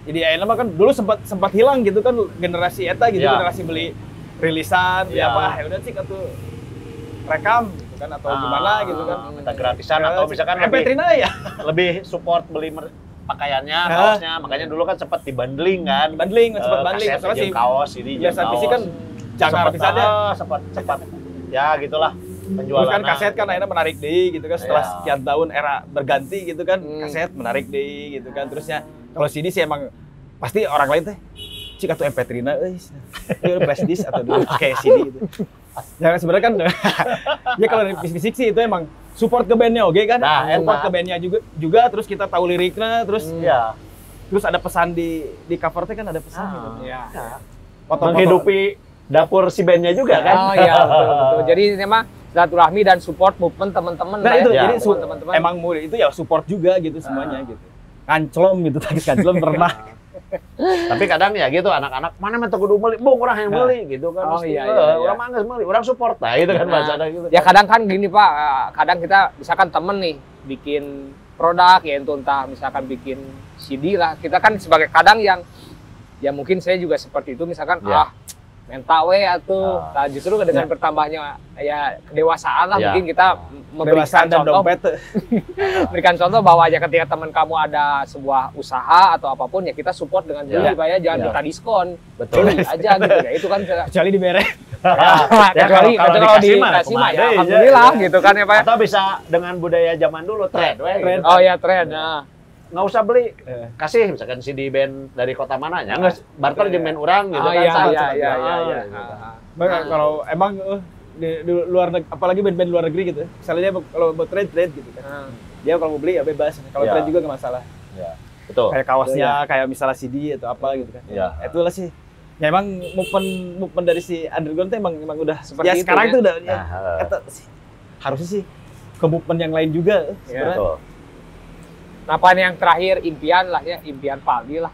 Jadi ayeuna mah kan dulu sempat hilang gitu kan generasi eta gitu, Ya. generasi beli rilisan Ya. ya udah sih atuh rekam gitu kan atau gimana gitu kan. minta gratisan atau misalkan MP3 ya. lebih support beli pakaiannya, Hah? kaosnya. Makanya dulu kan sempat dibundling kan. Bundling, sempat bundling. Kaset Soalnya jeung sih kaos, CD jeung rilisan kaos. fisik kan jangan pisannya. Sempat ya gitulah penjualan. Terus kan kaset kan akhirnya menarik deh gitu kan setelah Ya. sekian tahun era berganti gitu kan kaset menarik deh gitu kan terusnya kalau CD sih emang pasti orang lain teh cik atau MP3 dulu flash disk atau dulu kayak CD gitu. Ya sebenarnya kan ya kalau dari fisik sih itu emang support ke bandnya oke kan? Nah, Support enak. ke bandnya juga terus kita tahu liriknya, terus Iya. terus ada pesan di cover teh kan ada pesan gitu. Iya. Foto-foto. Menghidupi dapur si bandnya juga kan? Oh iya, betul. Jadi ini mah silaturahmi dan support movement teman-teman Nah lah itu Ya, jadi teman-teman. emang itu ya support juga gitu semuanya gitu. Kanclom gitu, tagis kanclom pernah. Tapi kadang ya gitu anak-anak mana mah teu kudu meuli, bung urang yang meuli gitu kan. Oh, Mesti, iya, iya. Urang mah geus meuli, urang support lah gitu kan Nah, bahasana gitu. Ya kadang kan gini Pak, kadang kita misalkan temen nih bikin produk ya itu entah misalkan bikin CD lah. Kita kan sebagai kadang yang ya mungkin saya juga seperti itu misalkan Ya. menta we atuh. Ah. Nah, justru dengan bertambahnya ya kedewasaan lah Ya. mungkin kita memberikan Kedewasaan dan contoh dompet. berikan contoh bahwa aja ketika teman kamu ada sebuah usaha atau apapun ya kita support dengan beli Ya. Pak ya jangan Ya. minta diskon. Betul. Beli aja gitu ya. Itu kan Kecuali dibere. Ya, kecuali kalau kalau dikasih mah, dikasih mah ya kumaha, alhamdulillah iya. gitu kan ya Pak ya. Atau bisa dengan budaya zaman dulu trend we. Trend. Gitu. Oh ya tren. Nah. Nggak usah beli, Eh. kasih misalkan CD band dari kota mana ya nggak barter jeung band urang gitu Oh kan. iya sama- iya sama- iya ah, iya. gitu. Bang, kalau emang di luar negeri, apalagi band-band luar negeri gitu. Misalnya dia kalau mau trade gitu kan. Nah. Dia kalau mau beli ya bebas. Kalau Ya. trade juga nggak masalah. Ya, betul. Kayak kaosnya, kayak misalnya CD atau apa gitu kan. Iya. Itulah sih. Ya emang movement dari si underground tuh emang udah Seperti ya itu, sekarang ya. tuh udah ya, Nah, kata sih, harusnya sih ke movement yang lain juga sebenarnya. betul. Nah, apa yang terakhir impian lah ya, impian Paldi lah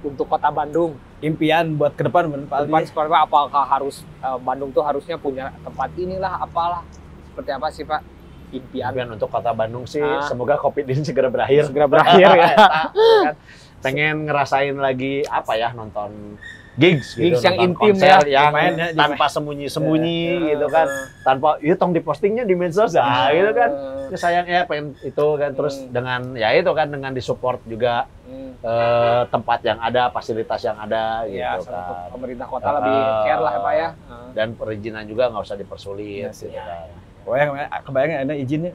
untuk kota Bandung. Impian buat ke depan bener Pak Aldi. Depan seperti apa? Apakah harus Bandung tuh harusnya punya tempat inilah apalah. Seperti apa sih Pak? Impian. Impian untuk kota Bandung sih Ah. semoga Covid ini segera berakhir. Segera berakhir ya. Kan pengen ngerasain lagi apa ya nonton gigs gitu, Gigs yang nonton intim konser ya. yang Main ya, tanpa sembunyi-sembunyi Ya. gitu kan. Tanpa itu tong dipostingnya di medsos ah gitu kan. Sayang ya pengen itu kan terus dengan ya itu kan dengan disupport juga tempat yang ada, fasilitas yang ada Ya, gitu sama kan. pemerintah kota lebih care lah ya Pak ya. Dan perizinan juga nggak usah dipersulit Iya sih. gitu kan. Kebayang ada izinnya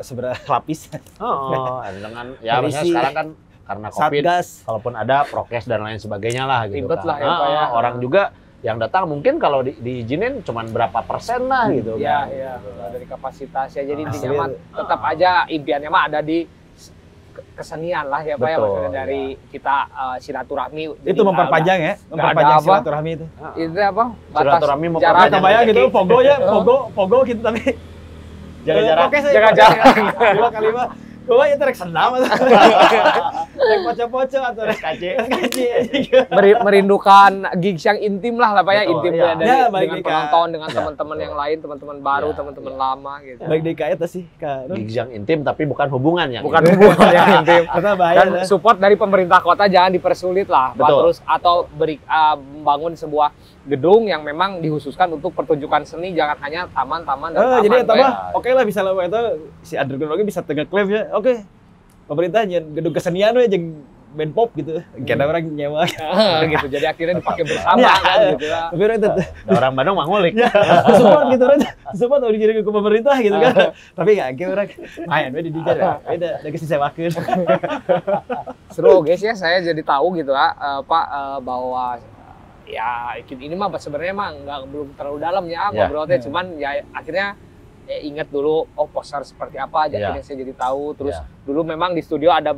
seberapa lapis. Oh, dengan ya Dari maksudnya si sekarang kan karena Covid Satgas. kalaupun ada prokes dan lain sebagainya lah gitu Ribet kan. lah ya, Pak ya. Orang juga yang datang mungkin kalau diizinin cuman berapa persen lah gitu Ya, kan. ya, dari kapasitas ya. Jadi Asli. intinya mah tetap aja impiannya mah ada di kesenian lah ya Pak ya, Betul, maksudnya dari kita silaturahmi. Jadi Itu memperpanjang ya, ada memperpanjang apa. silaturahmi itu. Itu apa? Silaturahmi jarak. memperpanjang. Kebayang gitu, Jadi- pogo ya, pogo gitu tapi Jaga jarak. Oke, saya Jaga pakai jarak. 5x5. Gua ya terek senam atau rek poco-poco atau rek SKJ. kaji. Merindukan gigs yang intim lah Pak ya, Betul, intim ya. dari Ya, balik dengan di penonton, dengan Ya, teman-teman betul. yang lain, teman-teman baru, Ya, teman-teman ya. lama gitu. Baik di KA sih, Kak. Gigs yang intim tapi bukan hubungan yang Bukan intim. hubungan yang intim. Kata bahaya Dan lah. support dari pemerintah kota jangan dipersulit lah, Pak. Betul. Terus atau membangun sebuah gedung yang memang dikhususkan untuk pertunjukan seni, jangan hanya taman-taman dan taman. Jadi Pak, tambah ya. oke lah bisa lah itu si underground oke bisa tegak klaim ya. Oke. Pemerintah nyen gedung kesenian we jeung band pop gitu. Kena orang nyewa. gitu. Jadi akhirnya dipakai bersama Ya. kan gitu lah. Tapi itu Nah, orang Bandung mah ngulik. support gitu kan. Support udah jadi ke pemerintah gitu kan. Tapi enggak ge orang main we di dijar ya. Beda da geus disewakeun. Seru guys ya, saya jadi tahu gitu Pak bahwa ya ini mah sebenarnya mah belum terlalu dalam ya Ya. ngobrolnya, cuman ya akhirnya ingat dulu oh poster seperti apa aja, Ya. akhirnya saya jadi tahu. Terus Ya. dulu memang di studio ada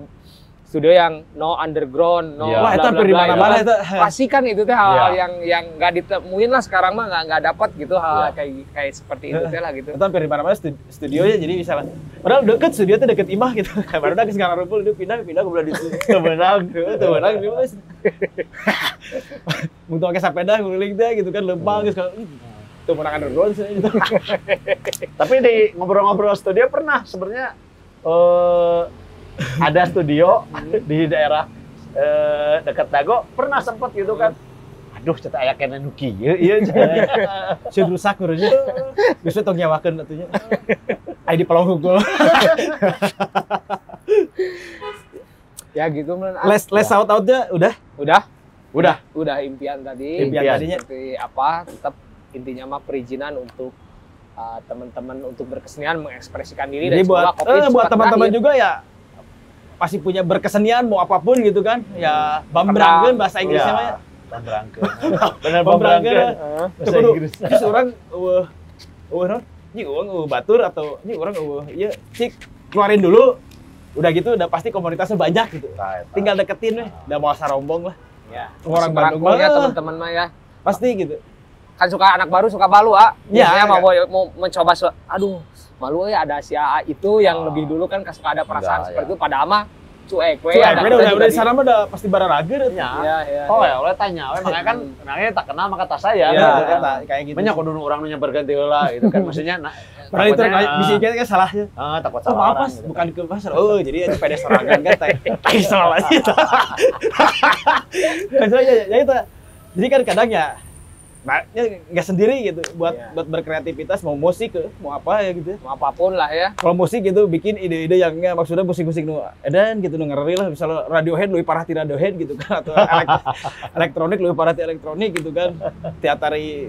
studio yang no underground, no Ya. Wah, itu bla, hampir bla, di bla, mana-mana itu itu. kan pasti kan itu teh hal-hal Ya. yang nggak ditemuin lah sekarang mah nggak dapat gitu hal Ya. kayak seperti itu teh lah gitu. Itu hampir di mana-mana studionya jadi bisa lah. Padahal deket studio tuh deket imah gitu. Baru udah sekarang rumpul dia pindah ke belah di situ. Benar, tuh benar dia mas. Untuk pakai sepeda nguling teh gitu kan lempang geus tuh menang underground sih gitu. Tapi di ngobrol-ngobrol studio pernah sebenarnya ada studio di daerah dekat Dago pernah sempat gitu kan. Aduh, cetak aya kene nu kieu ieu. Sieun rusak urusnya. Geus tong nyawakeun atunya. Ai di pelong hukul. Ya gitu men. Les shout out-nya udah. Udah impian tadi. Impian tadinya. Seperti apa? Tetap intinya mah perizinan untuk teman-teman untuk berkesenian mengekspresikan diri. Jadi dan semoga buat COVID buat cepat teman-teman berakhir. juga ya pasti punya berkesenian mau apapun gitu kan. Ya bambrangkeun bahasa Inggrisnya mah ya. Pemberangkeun. Bener Pemberangkeun. pemberangkeun. Bahasa Inggris. Terus orang non ini orang batur atau ini orang iya cik keluarin dulu. Udah gitu udah pasti komunitasnya banyak gitu. Tinggal deketin weh, udah mau sarombong lah. Ya. Orang Bandung ya mah teman-teman mah ya. pasti gitu. Kan suka anak baru suka malu, biasanya Ya, mau mencoba aduh, malu ya ada si AA itu yang lebih dulu kan suka ada perasaan Enggak, seperti itu pada ama cuek we Cuek, ada udah di sana mah udah pasti bararaga deh. ya. Oh ya, oleh tanya, makanya kan namanya tak kenal maka tak sayang. Ya, gitu kan. kayak gitu. Banyak kudu orang nu berganti heula gitu kan. Maksudnya Padahal itu bisa kan salahnya. takut Oh, salah maaf orang Mas, gitu. bukan ke pasar. Oh, jadi ada pede serangan kan tai soal aja. Maksudnya ya itu. Jadi kan kadang ya nggak sendiri gitu buat berkreativitas mau musik mau apa ya gitu. Mau apapun lah ya. Kalau musik gitu bikin ide-ide yang nggak maksudnya musik-musik nu edan gitu nu ngeri lah misalnya Radiohead lebih parah ti Radiohead gitu kan atau elektronik lebih parah ti elektronik gitu kan. Atari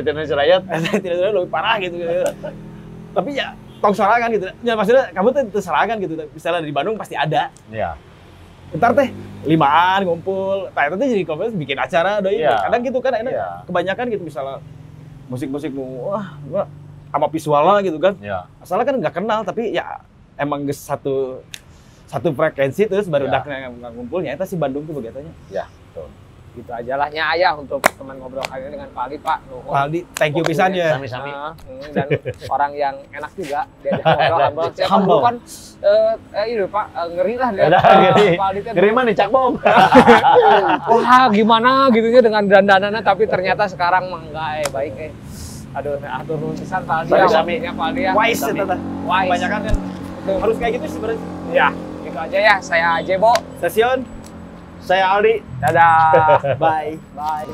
Indonesia Raya. tidak lebih parah gitu. Tapi ya tong sorangan gitu. Ya maksudnya kamu tuh serangan gitu. Misalnya di Bandung pasti ada. Iya. Ntar teh limaan ngumpul. Nah, itu tuh jadi komunitas bikin acara doi. Iya. Kadang gitu kan enak. Iya. Kebanyakan gitu misalnya musik-musik wah sama visualnya gitu kan. Iya. Asalnya kan nggak kenal tapi ya emang geus satu frekuensi terus baru Iya. dak ngumpulnya. Itu sih Bandung tuh begitunya. Iya, betul. Gitu aja lah nya ayah untuk teman ngobrol kali ini dengan Pak Ali, Pak. Nuhun. Pak Aldi, thank you pisan ya. Sami-sami. Dan orang yang enak juga diajak ngobrol humble. Saya Humble. dulu kan ini Pak ngeri lah dia. Ada ngeri. Pak Ali teh Ngeri mah nih Cak Bom. wah gimana gitunya dengan dandanannya tapi ternyata sekarang mah enggak baik aduh atur nuhun pisan Pak Ali Baik, ya, Sami. waktunya Pak Ali ya. Wise ya tata. Wise. Kebanyakan kan harus kayak gitu sih sebenarnya. Ya gitu aja ya saya Jebo Stasiun. Saya Aldi. dadah Bye. bye